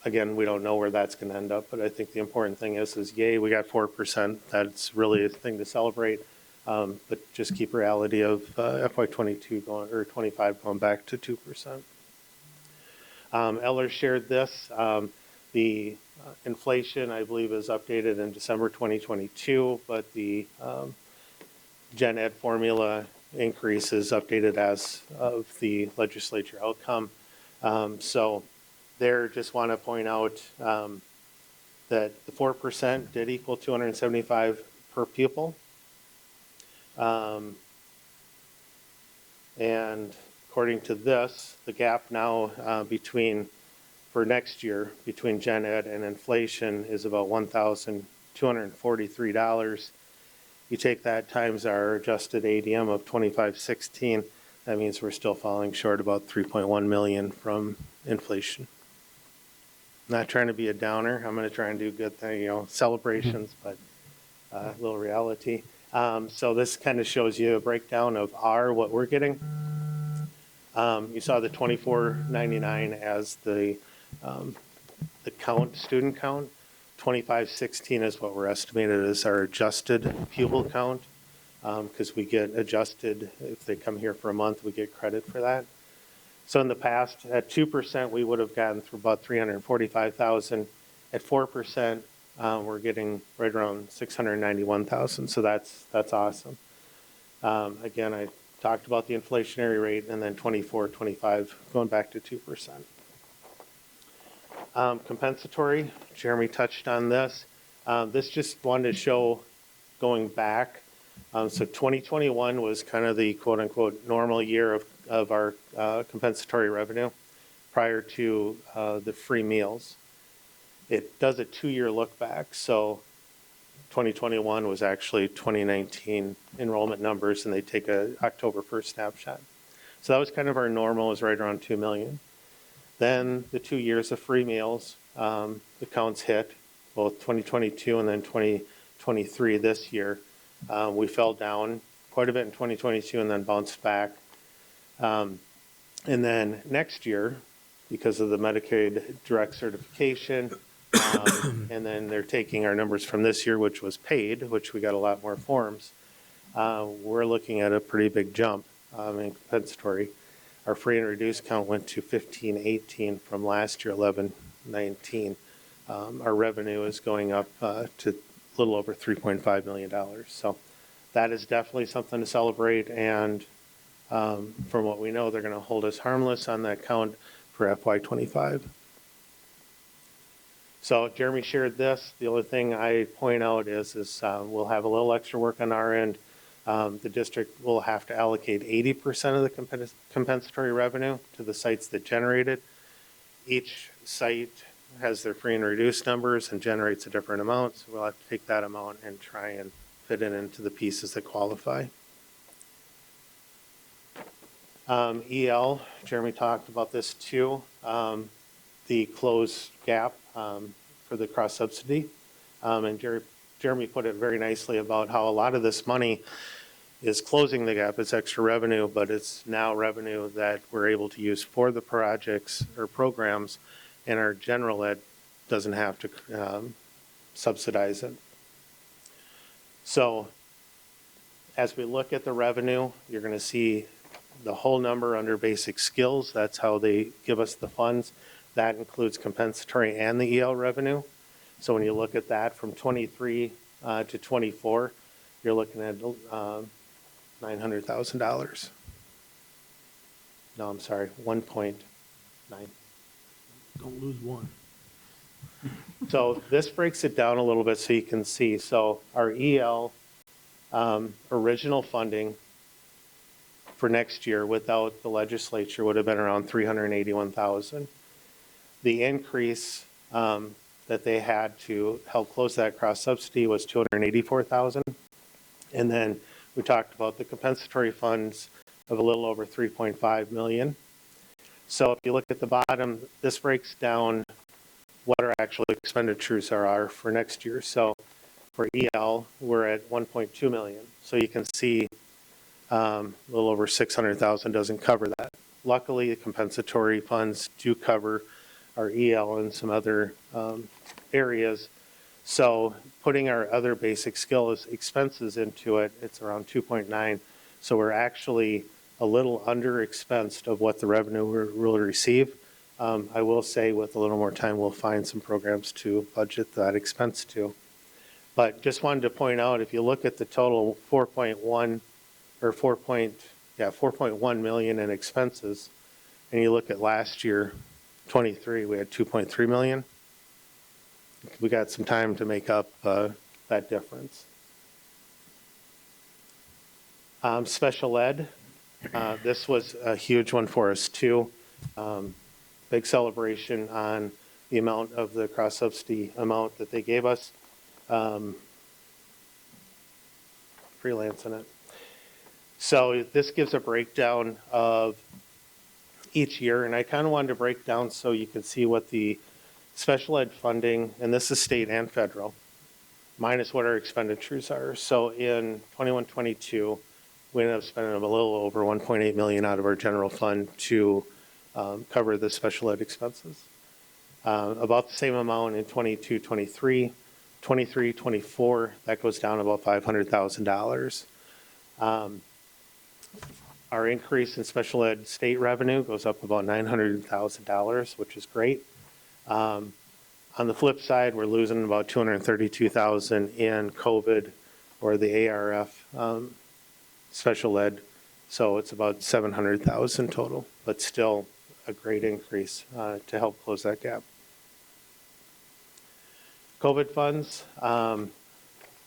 Again, we don't know where that's going to end up, but I think the important thing is yay, we got 4%. That's really a thing to celebrate. But just keep reality of FY 22 going, or 25 going back to 2%. Eller shared this. The inflation, I believe, is updated in December 2022, but the Gen Ed formula increase is updated as of the legislature outcome. So there, just want to point out that the 4% did equal 275 per pupil. And according to this, the gap now for next year between Gen Ed and inflation is about $1,243. You take that times our adjusted ADM of 2516, that means we're still falling short about 3.1 million from inflation. Not trying to be a downer. I'm going to try and do good thing, celebrations, but a little reality. So this kind of shows you a breakdown of what we're getting. You saw the 2499 as the student count. 2516 is what we're estimated as our adjusted pupil count, because we get adjusted, if they come here for a month, we get credit for that. So in the past, at 2%, we would have gotten through about 345,000. At 4%, we're getting right around 691,000, so that's awesome. Again, I talked about the inflationary rate, and then 24, 25, going back to 2%. Compensatory, Jeremy touched on this. This just wanted to show going back. So 2021 was kind of the quote-unquote normal year of our compensatory revenue prior to the free meals. It does a 2-year look back, so 2021 was actually 2019 enrollment numbers, and they take a October 1st snapshot. So that was kind of our normal, is right around 2 million. Then the 2 years of free meals, the counts hit, both 2022 and then 2023 this year. We fell down quite a bit in 2022 and then bounced back. And then next year, because of the Medicaid direct certification, and then they're taking our numbers from this year, which was paid, which we got a lot more forms, we're looking at a pretty big jump in compensatory. Our free and reduced count went to 1518 from last year, 1119. Our revenue is going up to a little over $3.5 million. So that is definitely something to celebrate. And from what we know, they're going to hold us harmless on that count for FY25. So Jeremy shared this. The only thing I point out is we'll have a little extra work on our end. The district will have to allocate 80% of the compensatory revenue to the sites that generate it. Each site has their free and reduced numbers and generates a different amount. So we'll have to take that amount and try and fit it into the pieces that qualify. EL, Jeremy talked about this too. The closed gap for the cross subsidy. And Jeremy put it very nicely about how a lot of this money is closing the gap. It's extra revenue, but it's now revenue that we're able to use for the projects or programs, and our general ed doesn't have to subsidize it. So as we look at the revenue, you're going to see the whole number under basic skills. That's how they give us the funds. That includes compensatory and the EL revenue. So when you look at that from 23 to 24, you're looking at $900,000. No, I'm sorry, 1.9. Don't lose one. So this breaks it down a little bit so you can see. So our EL original funding for next year without the legislature would have been around $381,000. The increase that they had to help close that cross subsidy was $284,000. And then we talked about the compensatory funds of a little over $3.5 million. So if you look at the bottom, this breaks down what our actual expenditures are for next year. So for EL, we're at 1.2 million. So you can see a little over 600,000 doesn't cover that. Luckily, the compensatory funds do cover our EL and some other areas. So putting our other basic skills expenses into it, it's around 2.9. So we're actually a little under expensed of what the revenue will receive. I will say with a little more time, we'll find some programs to budget that expense to. But just wanted to point out, if you look at the total 4.1 million in expenses, and you look at last year, 23, we had 2.3 million. We got some time to make up that difference. Special ed, this was a huge one for us too. Big celebration on the amount of the cross subsidy amount that they gave us. Freelancing it. So this gives a breakdown of each year, and I kind of wanted to break down so you can see what the special ed funding, and this is state and federal, minus what our expenditures are. So in 21-22, we ended up spending a little over 1.8 million out of our general fund to cover the special ed expenses. About the same amount in 22, 23, 23, 24, that goes down about $500,000. Our increase in special ed state revenue goes up about $900,000, which is great. On the flip side, we're losing about $232,000 in COVID or the ARF special ed. So it's about $700,000 total, but still a great increase to help close that gap. COVID funds,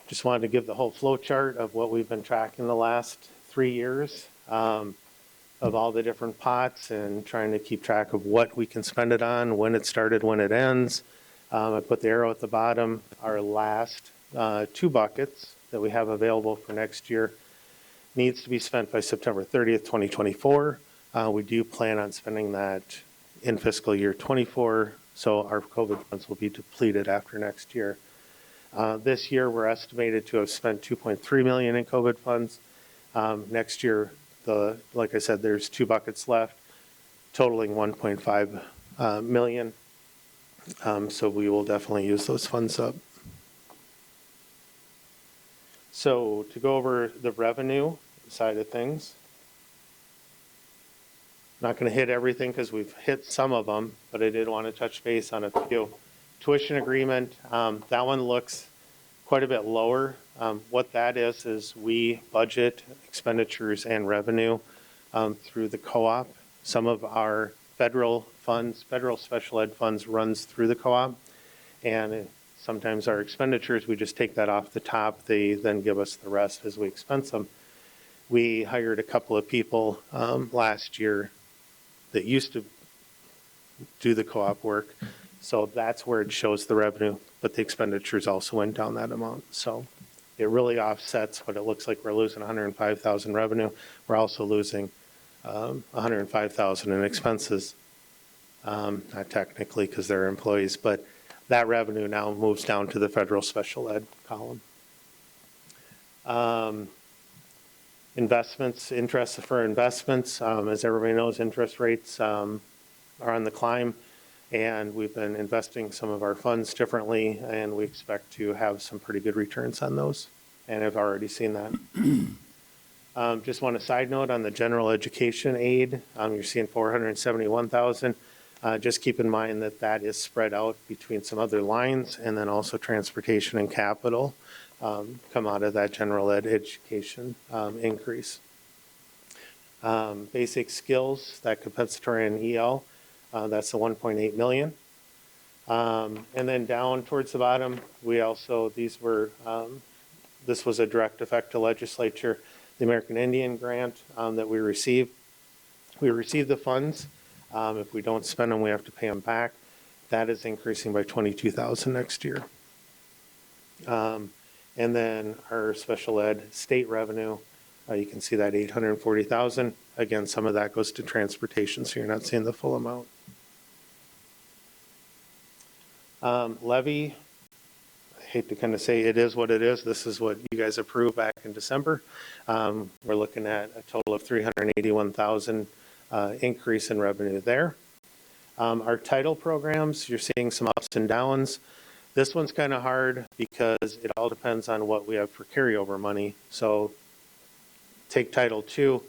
just wanted to give the whole flow chart of what we've been tracking the last 3 years of all the different pots and trying to keep track of what we can spend it on, when it started, when it ends. I put the arrow at the bottom, our last 2 buckets that we have available for next year needs to be spent by September 30th, 2024. We do plan on spending that in fiscal year 24, so our COVID funds will be depleted after next year. This year, we're estimated to have spent $2.3 million in COVID funds. Next year, like I said, there's 2 buckets left, totaling $1.5 million. So we will definitely use those funds up. So to go over the revenue side of things, not going to hit everything because we've hit some of them, but I did want to touch base on a few. Tuition agreement, that one looks quite a bit lower. What that is we budget expenditures and revenue through the co-op. Some of our federal funds, federal special ed funds runs through the co-op, and sometimes our expenditures, we just take that off the top. They then give us the rest as we expense them. We hired a couple of people last year that used to do the co-op work, so that's where it shows the revenue, but the expenditures also went down that amount. So it really offsets what it looks like we're losing $105,000 revenue. We're also losing $105,000 in expenses, not technically because they're employees, but that revenue now moves down to the federal special ed column. Investments, interest for investments, as everybody knows, interest rates are on the climb, and we've been investing some of our funds differently, and we expect to have some pretty good returns on those, and I've already seen that. Just want a side note on the general education aid. You're seeing $471,000. Just keep in mind that that is spread out between some other lines, and then also transportation and capital come out of that general ed education increase. Basic skills, that compensatory and EL, that's the 1.8 million. And then down towards the bottom, we also, this was a direct effect to legislature, the American Indian grant that we received. We received the funds. If we don't spend them, we have to pay them back. That is increasing by $22,000 next year. And then our special ed state revenue, you can see that $840,000. Again, some of that goes to transportation, so you're not seeing the full amount. Levy, I hate to kind of say it is what it is. This is what you guys approved back in December. We're looking at a total of $381,000 increase in revenue there. Our title programs, you're seeing some ups and downs. This one's kind of hard because it all depends on what we have for carryover money. So take Title II.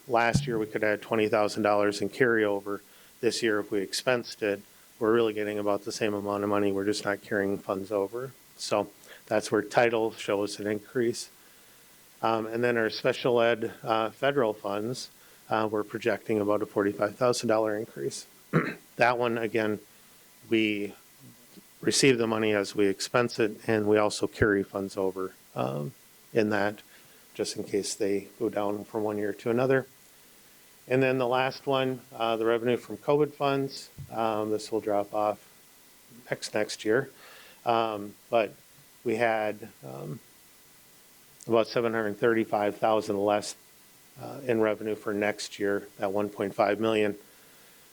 Last year we could have had $20,000 in carryover. This year if we expensed it, we're really getting about the same amount of money. We're just not carrying funds over. So that's where title shows an increase. And then our special ed federal funds, we're projecting about a $45,000 increase. That one, again, we receive the money as we expense it, and we also carry funds over in that, just in case they go down from one year to another. And then the last one, the revenue from COVID funds, this will drop off next year. But we had about $735,000 less in revenue for next year, that $1.5 million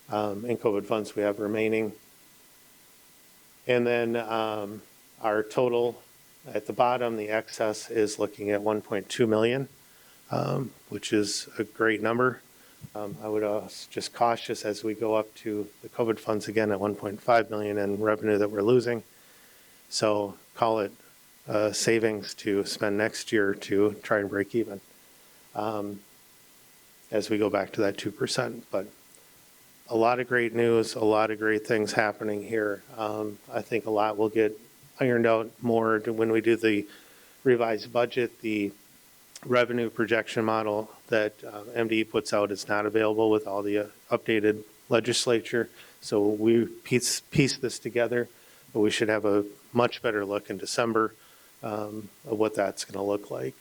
in COVID funds we have remaining. And then our total at the bottom, the excess is looking at $1.2 million. which is a great number. I would just cautious as we go up to the COVID funds again at 1.5 million in revenue that we're losing. So call it savings to spend next year to try and break even as we go back to that 2%. But a lot of great news, a lot of great things happening here. I think a lot will get ironed out more when we do the revised budget. The revenue projection model that MDE puts out is not available with all the updated legislature. So we piece this together, but we should have a much better look in December of what that's going to look like.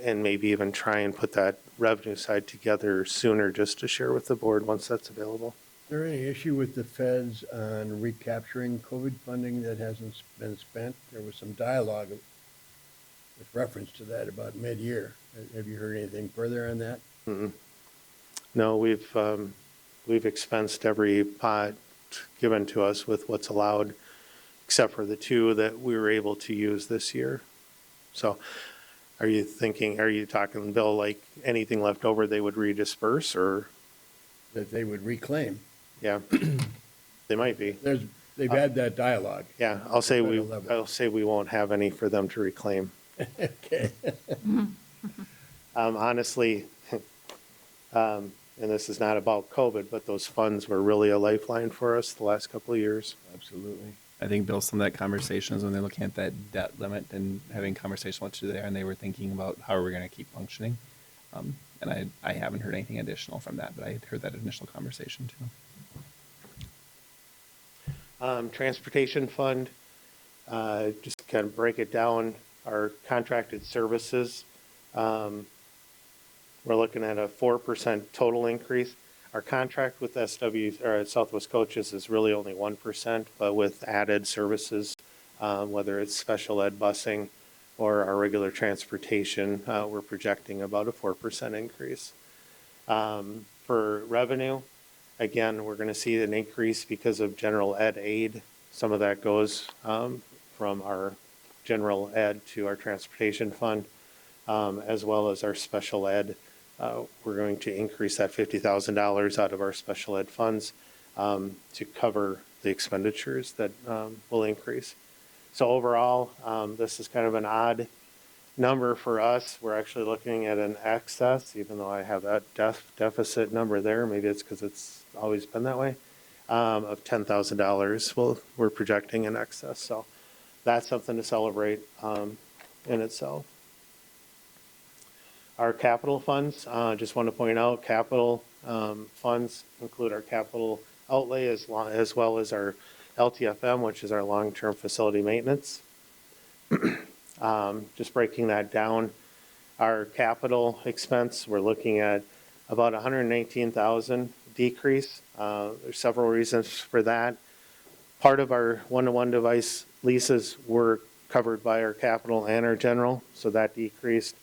And maybe even try and put that revenue side together sooner just to share with the board once that's available. Is there any issue with the feds on recapturing COVID funding that hasn't been spent? There was some dialogue with reference to that about mid-year. Have you heard anything further on that? No, we've expensed every pot given to us with what's allowed, except for the 2 that we were able to use this year. So are you talking, Bill, like anything left over they would redisperse, or? That they would reclaim? Yeah, they might be. They've had that dialogue. Yeah, I'll say Federal level. we won't have any for them to reclaim. Okay. Honestly, and this is not about COVID, but those funds were really a lifeline for us the last couple of years. Absolutely. I think, Bill, some of that conversation is when they're looking at that debt limit and having conversation what to do there, and they were thinking about how are we going to keep functioning. And I haven't heard anything additional from that, but I had heard that initial conversation too. Transportation fund, just kind of break it down, our contracted services, we're looking at a 4% total increase. Our contract with Southwest Coaches is really only 1%, but with added services, whether it's special ed busing or our regular transportation, we're projecting about a 4% increase. For revenue, again, we're going to see an increase because of general ed aid. Some of that goes from our general ed to our transportation fund, as well as our special ed. We're going to increase that $50,000 out of our special ed funds to cover the expenditures that will increase. So overall, this is kind of an odd number for us. We're actually looking at an excess, even though I have that deficit number there. Maybe it's because it's always been that way, of $10,000. Well, we're projecting an excess. So that's something to celebrate in itself. Our capital funds, just want to point out, capital funds include our capital outlay as well as our LTFM, which is our long-term facility maintenance. Just breaking that down, our capital expense, we're looking at about $118,000 decrease. There's several reasons for that. Part of our one-to-one device leases were covered by our capital and our general, so that decreased.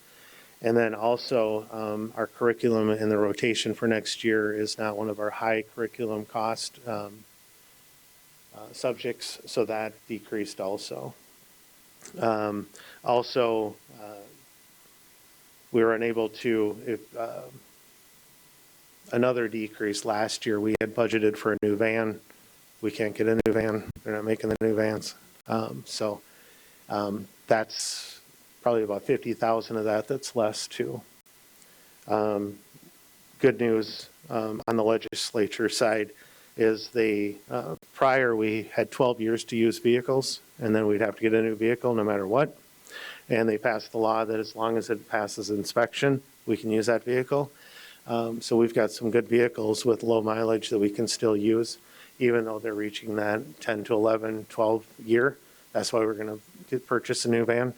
And then also our curriculum in the rotation for next year is not one of our high curriculum cost subjects, so that decreased also. We were unable to, another decrease last year, we had budgeted for a new van. We can't get a new van. They're not making the new vans. That's probably about 50,000 of that's less too. Good news on the legislature side is prior we had 12 years to use vehicles, and then we'd have to get a new vehicle no matter what. And they passed the law that as long as it passes inspection, we can use that vehicle. So we've got some good vehicles with low mileage that we can still use, even though they're reaching that 10 to 11, 12 year. That's why we're going to purchase a new van.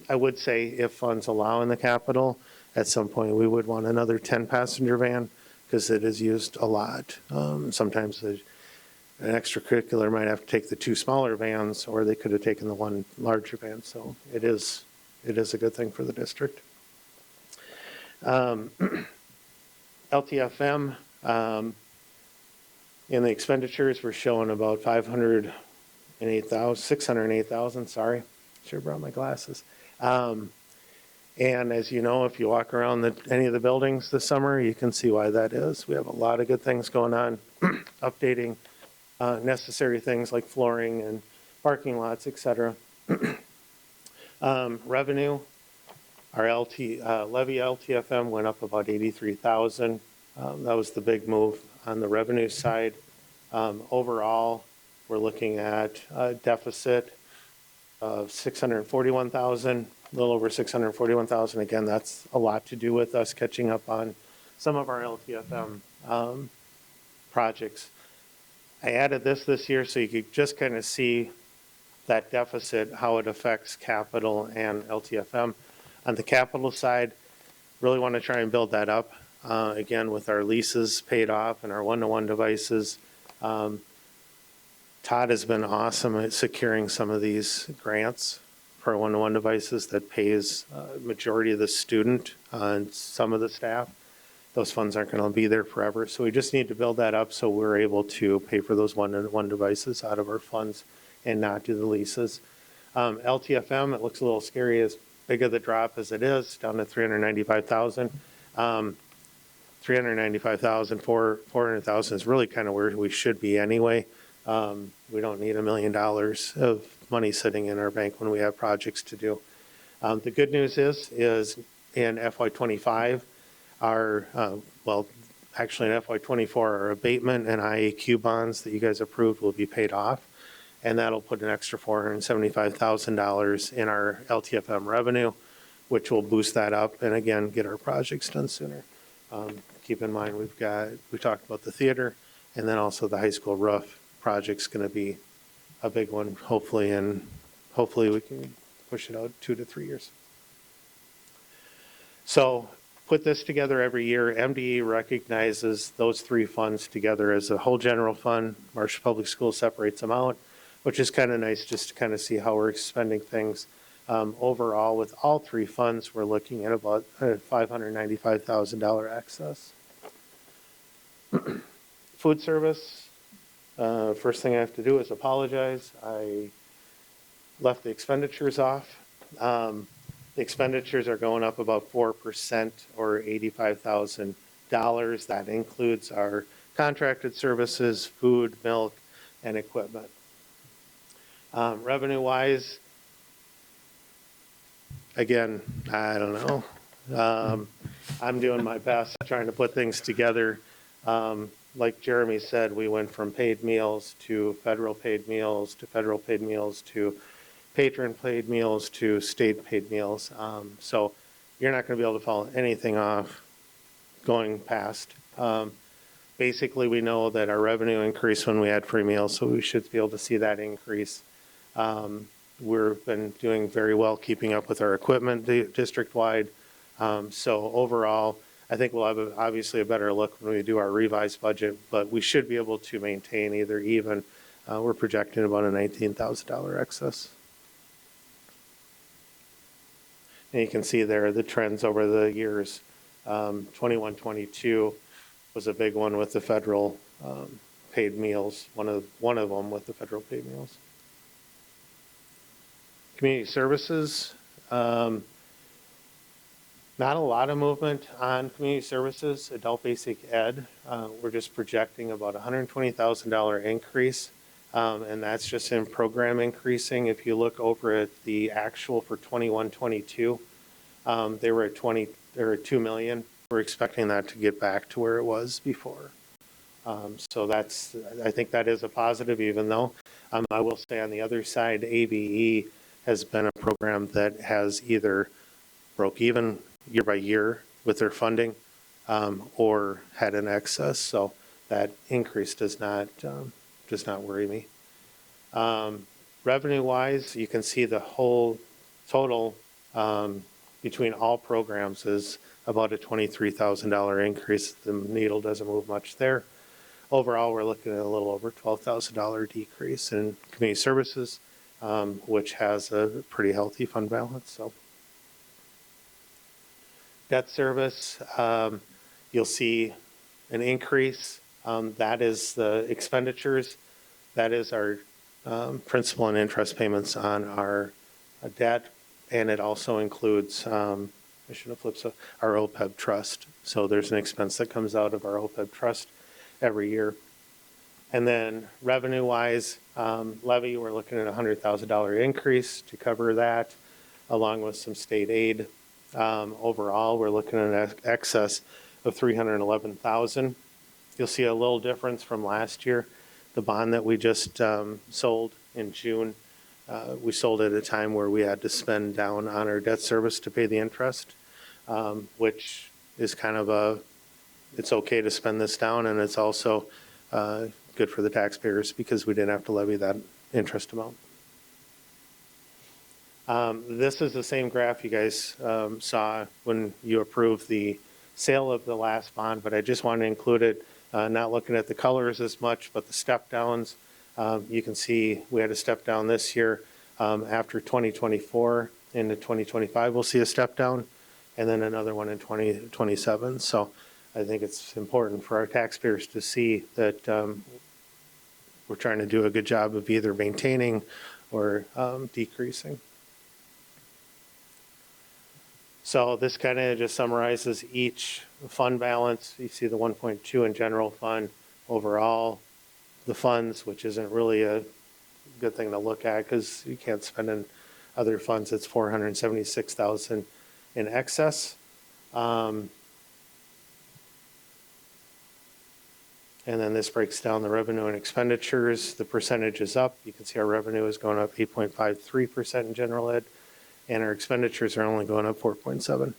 I would say if funds allow in the capital, at some point we would want another 10-passenger van because it is used a lot. Sometimes an extracurricular might have to take the 2 smaller vans, or they could have taken the 1 larger van. So it is a good thing for the district. LTFM, in the expenditures, we're showing about $608,000, sorry. Should have brought my glasses. And as you know, if you walk around any of the buildings this summer, you can see why that is. We have a lot of good things going on, updating necessary things like flooring and parking lots, et cetera. Revenue, our levy LTFM went up about 83,000. That was the big move on the revenue side. Overall, we're looking at a deficit of 641,000, a little over 641,000. Again, that's a lot to do with us catching up on some of our LTFM projects. I added this year so you could just kind of see that deficit, how it affects capital and LTFM. On the capital side, really want to try and build that up. Again, with our leases paid off and our one-to-one devices. Todd has been awesome at securing some of these grants for one-to-one devices that pays majority of the student and some of the staff. Those funds aren't going to be there forever. So we just need to build that up so we're able to pay for those one-to-one devices out of our funds and not do the leases. LTFM, it looks a little scary as big of the drop as it is, down to 395,000. 395,000, 400,000 is really kind of where we should be anyway. We don't need $1 million of money sitting in our bank when we have projects to do. The good news is in FY25, our, actually in FY24, our abatement and IAQ bonds that you guys approved will be paid off. And that'll put an extra $475,000 in our LTFM revenue, which will boost that up and again, get our projects done sooner. Keep in mind, we talked about the theater and then also the high school roof project's going to be a big one, hopefully we can push it out 2 to 3 years. So put this together every year. MDE recognizes those three funds together as a whole general fund. Marshall Public Schools separates them out, which is kind of nice just to kind of see how we're spending things. Overall, with all three funds, we're looking at about $595,000 excess. Food service, first thing I have to do is apologize. I left the expenditures off. The expenditures are going up about 4% or $85,000. That includes our contracted services, food, milk, and equipment. Revenue-wise, again, I don't know. I'm doing my best trying to put things together. Like Jeremy said, we went from paid meals to federal paid meals to federal paid meals to patron paid meals to state paid meals. So you're not going to be able to follow anything off going past. Basically, we know that our revenue increased when we had free meals, so we should be able to see that increase. We've been doing very well keeping up with our equipment district-wide. So overall, I think we'll have obviously a better look when we do our revised budget, but we should be able to maintain either even. We're projecting about a $19,000 excess. And you can see there the trends over the years. 21-22 was a big one with the federal paid meals, one of them with the federal paid meals. Community services, not a lot of movement on community services. Adult basic ed, we're just projecting about $120,000 increase, and that's just in program increasing. If you look over at the actual for 21-22, they were at $2 million. We're expecting that to get back to where it was before. So I think that is a positive, even though I will say on the other side, ABE has been a program that has either broke even year by year with their funding or had an excess. So that increase does not worry me. Revenue wise, you can see the whole total between all programs is about a $23,000 increase. The needle doesn't move much there. Overall, we're looking at a little over $12,000 decrease in community services, which has a pretty healthy fund balance. So, debt service, you'll see an increase. That is the expenditures. That is our principal and interest payments on our debt, and it also includes I should have flipped, so our OPEB trust. So there's an expense that comes out of our OPEB trust every year. And then revenue-wise, levy, we're looking at a $100,000 increase to cover that, along with some state aid. Overall, we're looking at an excess of $311,000. You'll see a little difference from last year. The bond that we just sold in June, we sold at a time where we had to spend down on our debt service to pay the interest, which is kind of it's okay to spend this down, and it's also good for the taxpayers because we didn't have to levy that interest amount. This is the same graph you guys saw when you approved the sale of the last bond, but I just wanted to include it, not looking at the colors as much, but the step downs. You can see we had a step down this year. After 2024 into 2025, we'll see a step down, and then another one in 2027. So I think it's important for our taxpayers to see that we're trying to do a good job of either maintaining or decreasing. So this kind of just summarizes each fund balance. You see the 1.2 in general fund overall. The funds, which isn't really a good thing to look at because you can't spend in other funds. It's $476,000 in excess. And then this breaks down the revenue and expenditures. The percentage is up. You can see our revenue is going up 8.53% in general ed, and our expenditures are only going up 4.7%.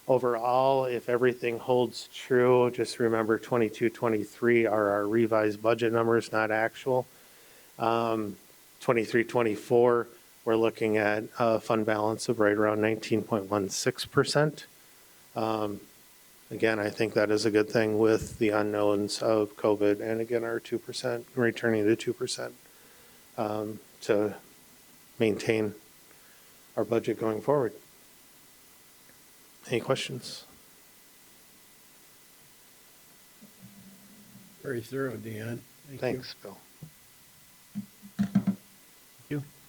Overall, if everything holds true, just remember 22-23 are our revised budget numbers, not actual. 23-24, we're looking at a fund balance of right around 19.16%. Again, I think that is a good thing with the unknowns of COVID, and again, our 2%, returning to 2% to maintain our budget going forward. Any questions? Very thorough, Deanne. Thank you. Thanks, Bill.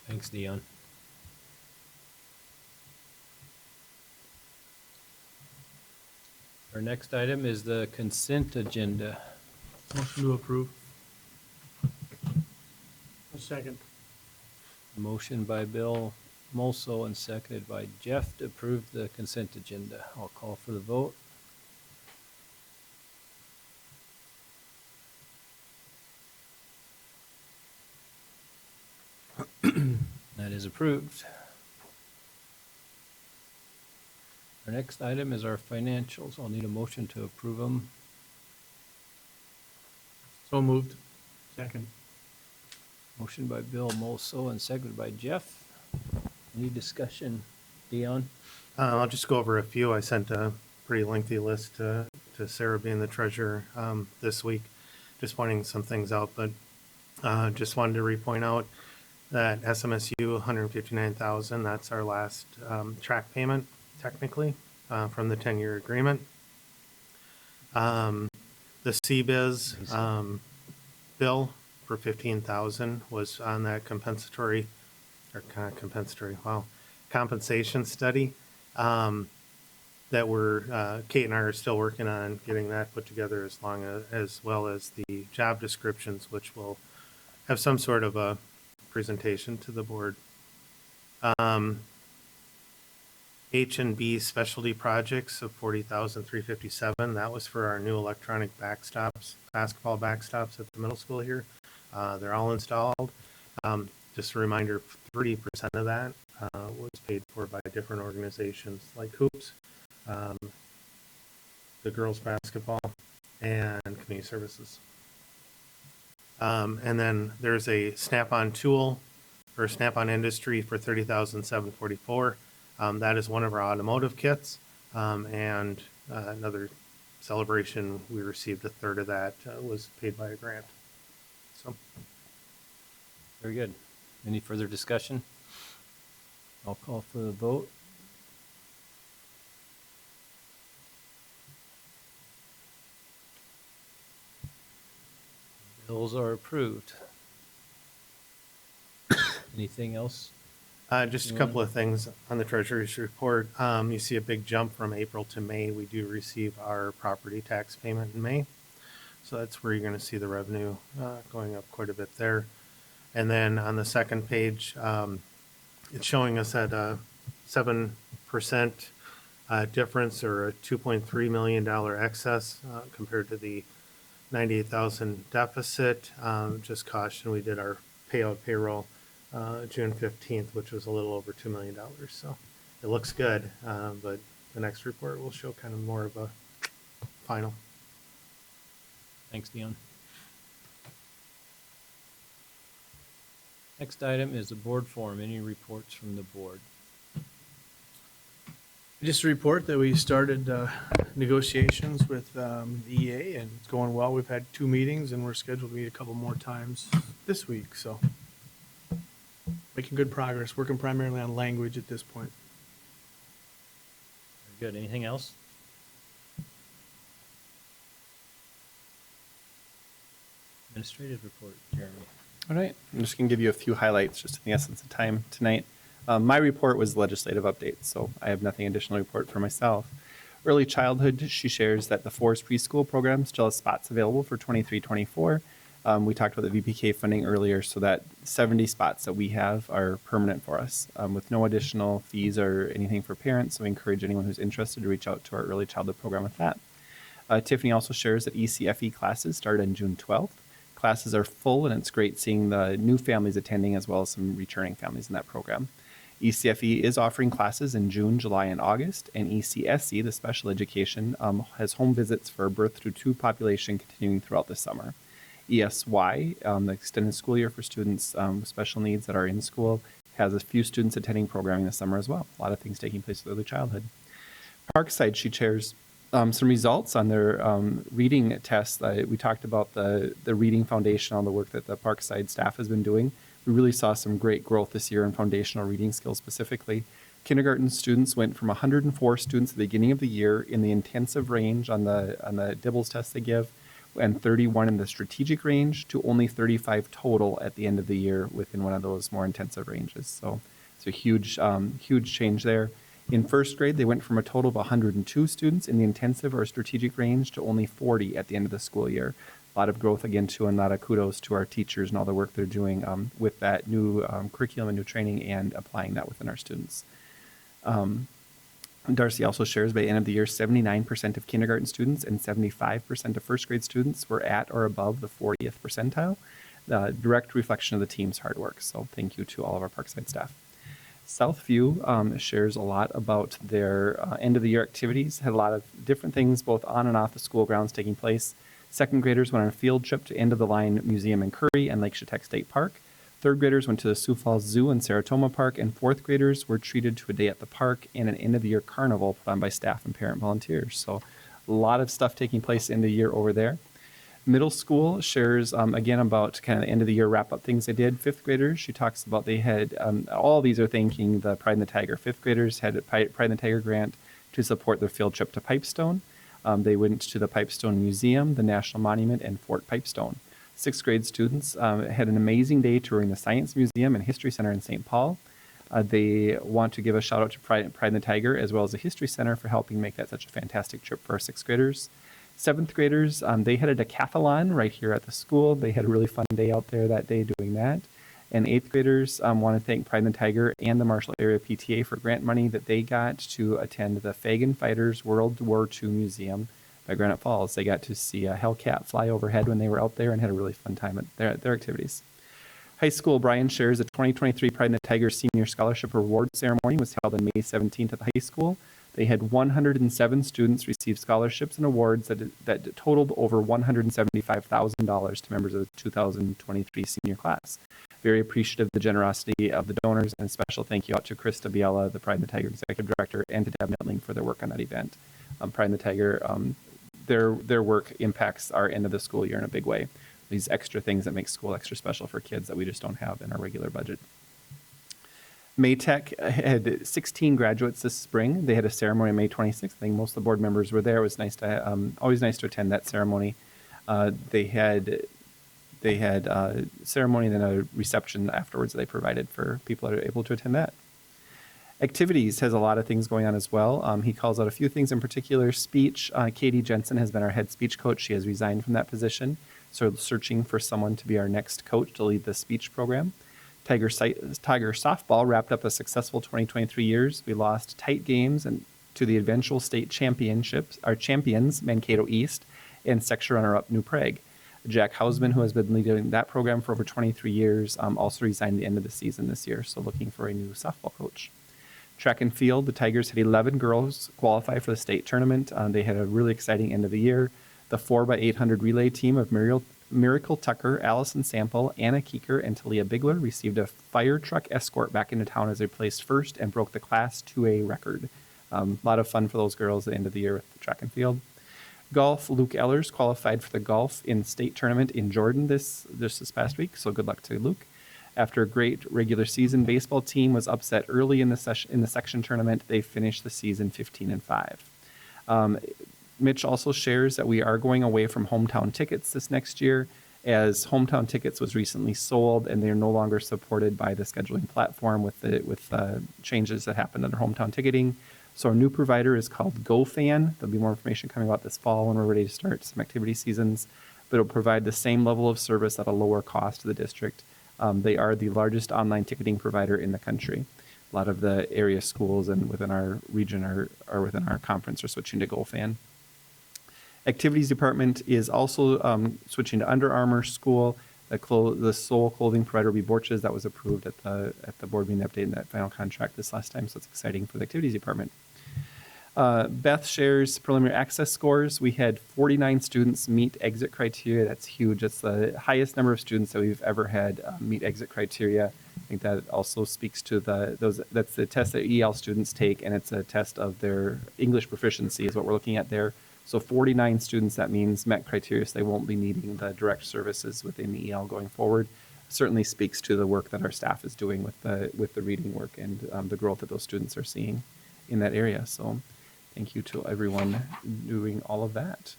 Thanks, Dion. Our next item is the consent agenda. Motion to approve. A second. Motion by Bill Molso and seconded by Jeff to approve the consent agenda. I'll call for the vote. That is approved. Our next item is our financials. I'll need a motion to approve them. So moved. Second. Motion by Bill Molso and seconded by Jeff. Any discussion? Dion? I'll just go over a few. I sent a pretty lengthy list to Sarah being the treasurer this week, just pointing some things out, but just wanted to repoint out that SMSU 159,000, that's our last track payment technically from the 10-year agreement. The CBIZ bill for 15,000 was on that compensatory compensation study that we're Kate and I are still working on getting that put together, as well as the job descriptions, which will have some sort of a presentation to the board. H&B specialty projects of 40,357. That was for our new electronic backstops, basketball backstops at the middle school here. They're all installed. Just a reminder, 30% of that was paid for by different organizations like Hoops, the girls basketball, and community services. And then there's a Snap-on tool or Snap-on Industry for $30,744. That is one of our automotive kits. And another celebration, we received a third of that was paid by a grant. So, Very good. Any further discussion? I'll call for the vote. Bills are approved. Anything else? Just a couple of things on the treasurer's report. You see a big jump from April to May. We do receive our property tax payment in May. So that's where you're going to see the revenue going up quite a bit there. And then on the second page, it's showing us at a 7% difference, or a $2.3 million excess compared to the 98,000 deficit. Just caution, we did our payout payroll June 15th, which was a little over $2 million. So it looks good, but the next report will show kind of more of a final. Thanks, Dion. Next item is the board forum. Any reports from the board? Just a report that we started negotiations with the EA, and it's going well. We've had 2 meetings, and we're scheduled to meet a couple more times this week, so making good progress, working primarily on language at this point. Very good. Anything else? Administrative report, Jeremy. All right, I'm just going to give you a few highlights just in the essence of time tonight. My report was legislative updates, so I have nothing additional to report for myself. Early childhood, she shares that the Forest Preschool program still has spots available for 23-24. We talked about the VPK funding earlier, so that 70 spots that we have are permanent for us with no additional fees or anything for parents. So we encourage anyone who's interested to reach out to our early childhood program with that. Tiffany also shares that ECFE classes started on June 12th. Classes are full, and it's great seeing the new families attending as well as some returning families in that program. ECFE is offering classes in June, July, and August, and ECSE, the special education, has home visits for birth through 2 population continuing throughout the summer. ESY, the extended school year for students with special needs that are in school, has a few students attending programming this summer as well. A lot of things taking place with early childhood. Parkside, she shares some results on their reading tests. We talked about the reading foundation, all the work that the Parkside staff has been doing. We really saw some great growth this year in foundational reading skills specifically. Kindergarten students went from 104 students at the beginning of the year in the intensive range on the DIBELS test they give, and 31 in the strategic range, to only 35 total at the end of the year within one of those more intensive ranges. So it's a huge change there. In first grade, they went from a total of 102 students in the intensive or strategic range to only 40 at the end of the school year. A lot of growth again too, and a lot of kudos to our teachers and all the work they're doing with that new curriculum and new training and applying that within our students. Darcy also shares by the end of the year, 79% of kindergarten students and 75% of first grade students were at or above the 40th percentile. Direct reflection of the team's hard work. So thank you to all of our Parkside staff. Southview shares a lot about their end of the year activities. Had a lot of different things both on and off the school grounds taking place. Second graders went on a field trip to End of the Line Museum in Curry and Lake Chetek State Park. Third graders went to the Sioux Falls Zoo and Saratoga Park, and fourth graders were treated to a day at the park and an end of the year carnival put on by staff and parent volunteers. So a lot of stuff taking place in the year over there. Middle school shares again about kind of the end of the year wrap up things they did. Fifth graders, she talks about they had all these are thanking the Pride in the Tiger. Fifth graders had a Pride in the Tiger grant to support their field trip to Pipestone. They went to the Pipestone Museum, the National Monument, and Fort Pipestone. Sixth grade students had an amazing day touring the Science Museum and History Center in St. Paul. They want to give a shout out to Pride in the Tiger as well as the History Center for helping make that such a fantastic trip for our sixth graders. Seventh graders, they had a decathlon right here at the school. They had a really fun day out there that day doing that. And eighth graders want to thank Pride in the Tiger and the Marshall Area PTA for grant money that they got to attend the Fagan Fighters World War II Museum by Granite Falls. They got to see a Hellcat fly overhead when they were out there and had a really fun time at their activities. High school, Brian shares the 2023 Pride in the Tiger Senior Scholarship Award Ceremony was held on May 17th at the high school. They had 107 students receive scholarships and awards that totaled over $175,000 to members of the 2023 senior class. Very appreciative of the generosity of the donors, and a special thank you out to Krista Biella, the Pride in the Tiger Executive Director, and to Deb Netling for their work on that event. Pride in the Tiger, their work impacts our end of the school year in a big way. These extra things that make school extra special for kids that we just don't have in our regular budget. Maytech had 16 graduates this spring. They had a ceremony on May 26th. I think most of the board members were there. It was nice to always nice to attend that ceremony. They had a ceremony and then a reception afterwards that they provided for people that are able to attend that. Activities has a lot of things going on as well. He calls out a few things in particular. Speech, Katie Jensen has been our head speech coach. She has resigned from that position. So searching for someone to be our next coach to lead the speech program. Tiger softball wrapped up a successful 2023 years. We lost tight games and to the eventual state championships, our champions, Mankato East, and section runner-up New Prague. Jack Hausman, who has been leading that program for over 23 years, also resigned at the end of the season this year, so looking for a new softball coach. Track and field, the Tigers had 11 girls qualify for the state tournament. They had a really exciting end of the year. The 4x800 relay team of Miracle Tucker, Allison Sample, Anna Keeker, and Talia Bigler received a fire truck escort back into town as they placed first and broke the Class 2A record. A lot of fun for those girls at the end of the year with the track and field. Golf, Luke Ellers qualified for the golf in state tournament in Jordan this past week, so good luck to Luke. After a great regular season, baseball team was upset early in the section tournament. They finished the season 15-5. Mitch also shares that we are going away from hometown tickets this next year, as hometown tickets was recently sold and they're no longer supported by the scheduling platform with changes that happened under hometown ticketing. So our new provider is called GoFan. There'll be more information coming out this fall when we're ready to start some activity seasons, but it'll provide the same level of service at a lower cost to the district. They are the largest online ticketing provider in the country. A lot of the area schools and within our region or within our conference are switching to GoFan. Activities department is also switching to Under Armour School. The sole clothing provider will be Borch's. That was approved at the board meeting update in that final contract this last time, so it's exciting for the activities department. Beth shares preliminary access scores. We had 49 students meet exit criteria. That's huge. That's the highest number of students that we've ever had meet exit criteria. I think that also speaks to that's the test that EL students take, and it's a test of their English proficiency is what we're looking at there. So 49 students, that means met criteria, so they won't be needing the direct services within EL going forward. Certainly speaks to the work that our staff is doing with the reading work and the growth that those students are seeing in that area. So thank you to everyone doing all of that.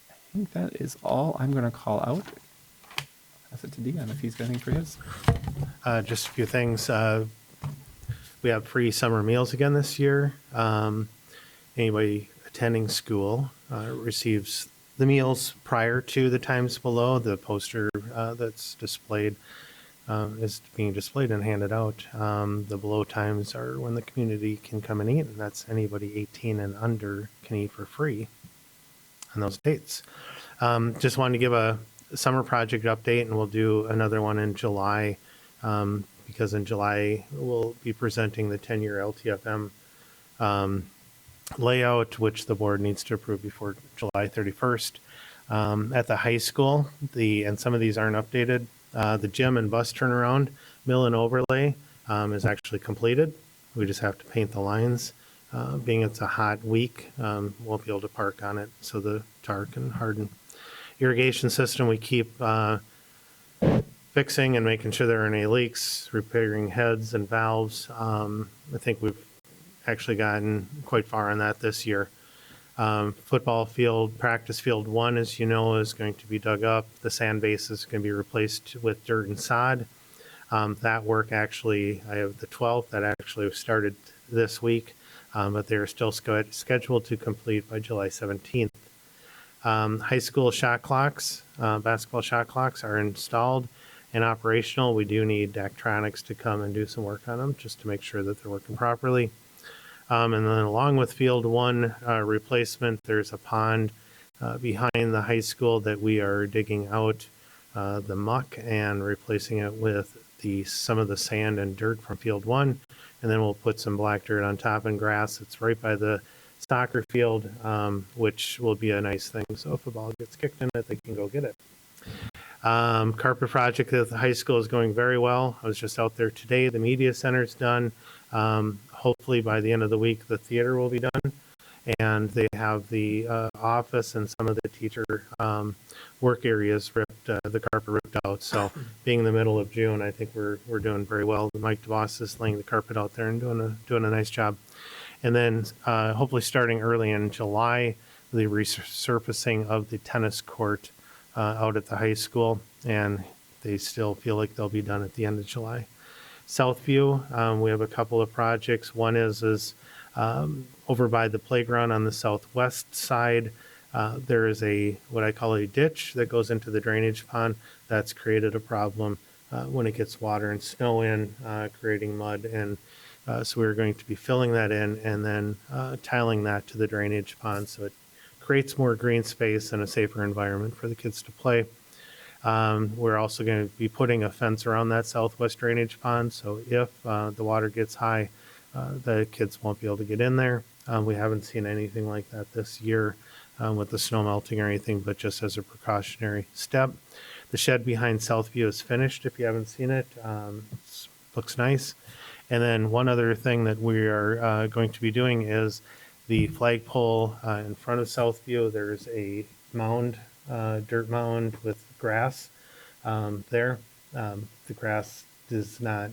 I think that is all I'm going to call out. Pass it to Dion if he's got anything for his. Just a few things. We have free summer meals again this year. Anybody attending school receives the meals prior to the times below. The poster that's displayed is being displayed and handed out. The below times are when the community can come and eat, and that's anybody 18 and under can eat for free on those dates. Just wanted to give a summer project update, and we'll do another one in July because in July we'll be presenting the 10-year LTFM layout, which the board needs to approve before July 31st. At the high school, and some of these aren't updated, the gym and bus turnaround, mill and overlay is actually completed. We just have to paint the lines. Being it's a hot week, won't be able to park on it, so the tar can harden. Irrigation system, we keep fixing and making sure there aren't any leaks, repairing heads and valves. I think we've actually gotten quite far on that this year. Football field, practice field 1, as you know, is going to be dug up. The sand base is going to be replaced with dirt and sod. That work actually, I have the 12th that actually started this week, but they're still scheduled to complete by July 17th. High school shot clocks, basketball shot clocks are installed and operational. We do need Daktronics to come and do some work on them just to make sure that they're working properly. And then along with Field 1 replacement, there's a pond behind the high school that we are digging out the muck and replacing it with some of the sand and dirt from Field 1. And then we'll put some black dirt on top and grass. It's right by the soccer field, which will be a nice thing. So if a ball gets kicked in it, they can go get it. Carpet project at the high school is going very well. I was just out there today. The media center's done. Hopefully by the end of the week, the theater will be done. And they have the office and some of the teacher work areas ripped, the carpet ripped out. So being in the middle of June, I think we're doing very well. Mike DeVos is laying the carpet out there and doing a nice job. And then hopefully starting early in July, the resurfacing of the tennis court out at the high school. And they still feel like they'll be done at the end of July. Southview, we have a couple of projects. One is over by the playground on the southwest side. There is what I call a ditch that goes into the drainage pond. That's created a problem when it gets water and snow in, creating mud. And so we're going to be filling that in and then tiling that to the drainage pond so it creates more green space and a safer environment for the kids to play. We're also going to be putting a fence around that southwest drainage pond, so if the water gets high, the kids won't be able to get in there. We haven't seen anything like that this year with the snow melting or anything, but just as a precautionary step. The shed behind Southview is finished, if you haven't seen it. Looks nice. And then one other thing that we are going to be doing is the flagpole in front of Southview. There's a mound, dirt mound with grass there. The grass does not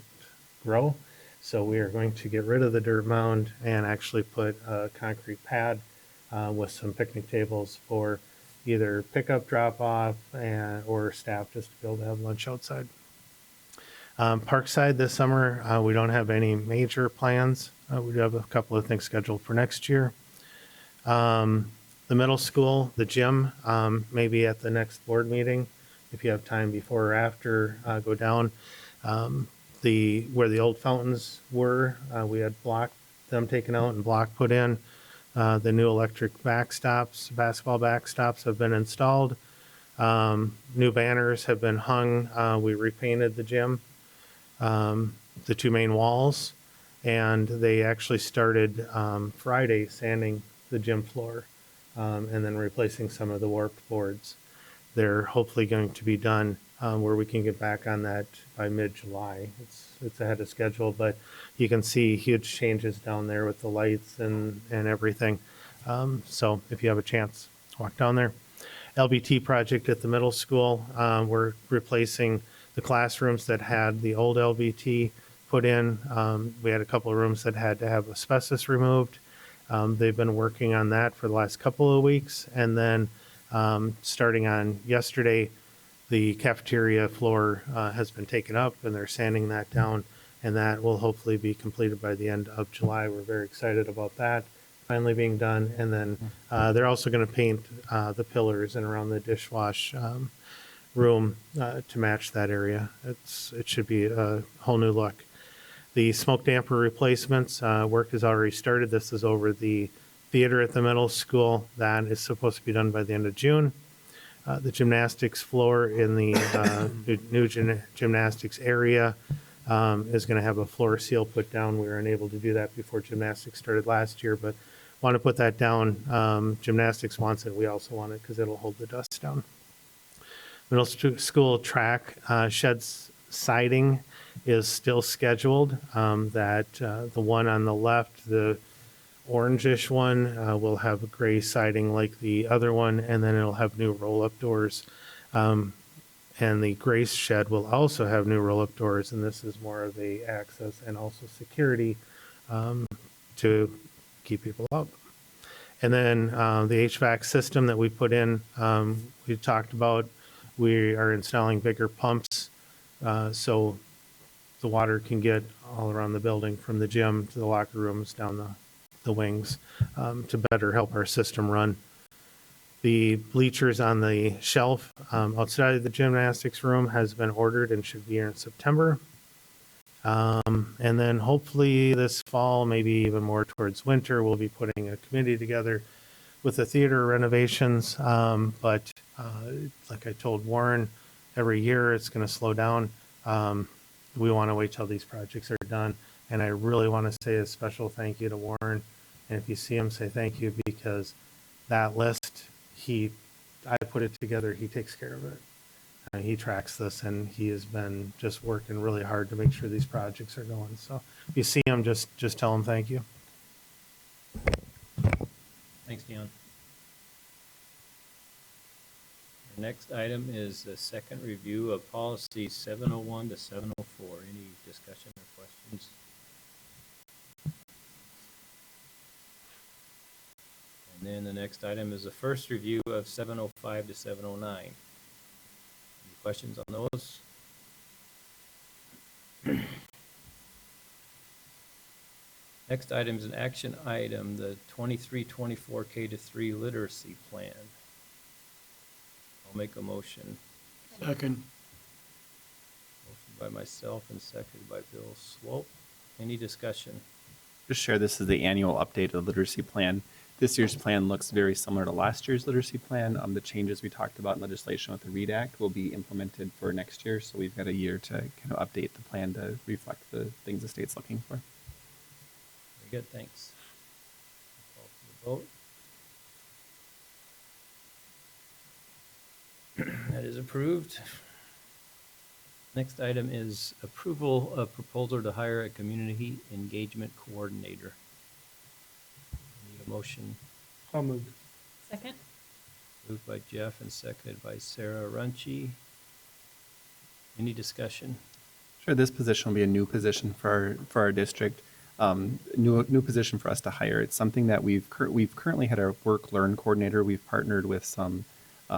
grow, so we are going to get rid of the dirt mound and actually put a concrete pad with some picnic tables for either pickup, drop off, or staff just to be able to have lunch outside. Parkside this summer, we don't have any major plans. We do have a couple of things scheduled for next year. The middle school, the gym, maybe at the next board meeting, if you have time before or after, go down. Where the old fountains were, we had them taken out and block put in. The new electric backstops, basketball backstops have been installed. New banners have been hung. We repainted the gym, the two main walls, and they actually started Friday sanding the gym floor and then replacing some of the warped boards. They're hopefully going to be done where we can get back on that by mid-July. It's ahead of schedule, but you can see huge changes down there with the lights and everything. So if you have a chance, walk down there. LBT project at the middle school. We're replacing the classrooms that had the old LBT put in. We had a couple of rooms that had to have asbestos removed. They've been working on that for the last couple of weeks. And then starting on yesterday, the cafeteria floor has been taken up and they're sanding that down, and that will hopefully be completed by the end of July. We're very excited about that finally being done. And then they're also going to paint the pillars and around the dishwash room to match that area. It should be a whole new look. The smoke damper replacements work has already started. This is over the theater at the middle school. That is supposed to be done by the end of June. The gymnastics floor in the new gymnastics area is going to have a floor seal put down. We were unable to do that before gymnastics started last year, but want to put that down. Gymnastics wants it. We also want it because it'll hold the dust down. Middle school track sheds siding is still scheduled. The one on the left, the orangish one, will have a gray siding like the other one, and then it'll have new roll-up doors. And the gray shed will also have new roll-up doors, and this is more of a access and also security to keep people out. And then the HVAC system that we put in, we talked about, we are installing bigger pumps so the water can get all around the building from the gym to the locker rooms down the wings to better help our system run. The bleachers on the shelf outside of the gymnastics room has been ordered and should be here in September. And then hopefully this fall, maybe even more towards winter, we'll be putting a committee together with the theater renovations. But like I told Warren, every year it's going to slow down. We want to wait till these projects are done. And I really want to say a special thank you to Warren. And if you see him, say thank you, because that list, I put it together, he takes care of it. He tracks this, and he has been just working really hard to make sure these projects are going. So if you see him, just tell him thank you. Thanks, Dion. Our next item is the second review of policy 701 to 704. Any discussion or questions? And then the next item is the first review of 705 to 709. Any questions on those? Next item is an action item, the 23-24 K-3 literacy plan. I'll make a motion. Second. Motion by myself and seconded by Bill Swope. Any discussion? Just share this is the annual update of the literacy plan. This year's plan looks very similar to last year's literacy plan. The changes we talked about in legislation with the READ Act will be implemented for next year, so we've got a year to kind of update the plan to reflect the things the state's looking for. Very good, thanks. Call for the vote. That is approved. Next item is approval of proposal to hire a community engagement coordinator. Need a motion. I'll move. Second? Moved by Jeff and seconded by Sarah Runcie. Any discussion? Sure, this position will be a new position for our district. New position for us to hire. It's something that we've currently had our work-learn coordinator. We've partnered with some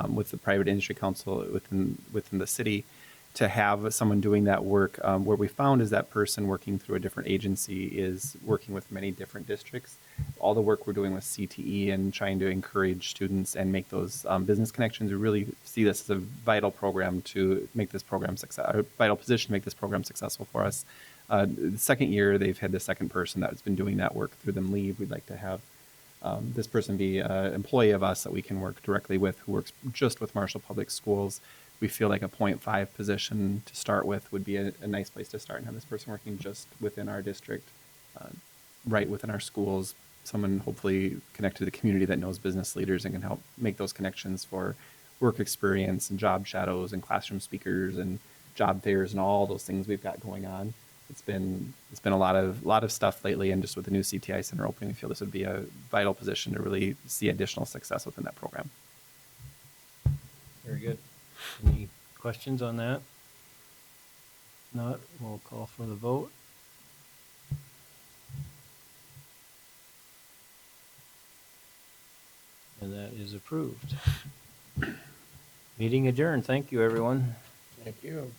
with the private industry council within the city to have someone doing that work. What we found is that person working through a different agency is working with many different districts. All the work we're doing with CTE and trying to encourage students and make those business connections, we really see this as a vital program to make this program a vital position to make this program successful for us. The second year, they've had the second person that's been doing that work through them leave. We'd like to have this person be an employee of us that we can work directly with, who works just with Marshall Public Schools. We feel like a 0.5 position to start with would be a nice place to start and have this person working just within our district, right within our schools, someone hopefully connected to the community that knows business leaders and can help make those connections for work experience and job shadows and classroom speakers and job fairs and all those things we've got going on. It's been a lot of stuff lately, and just with the new CTI Center opening, we feel this would be a vital position to really see additional success within that program. Very good. Any questions on that? Not, we'll call for the vote. And that is approved. Meeting adjourned. Thank you, everyone. Thank you.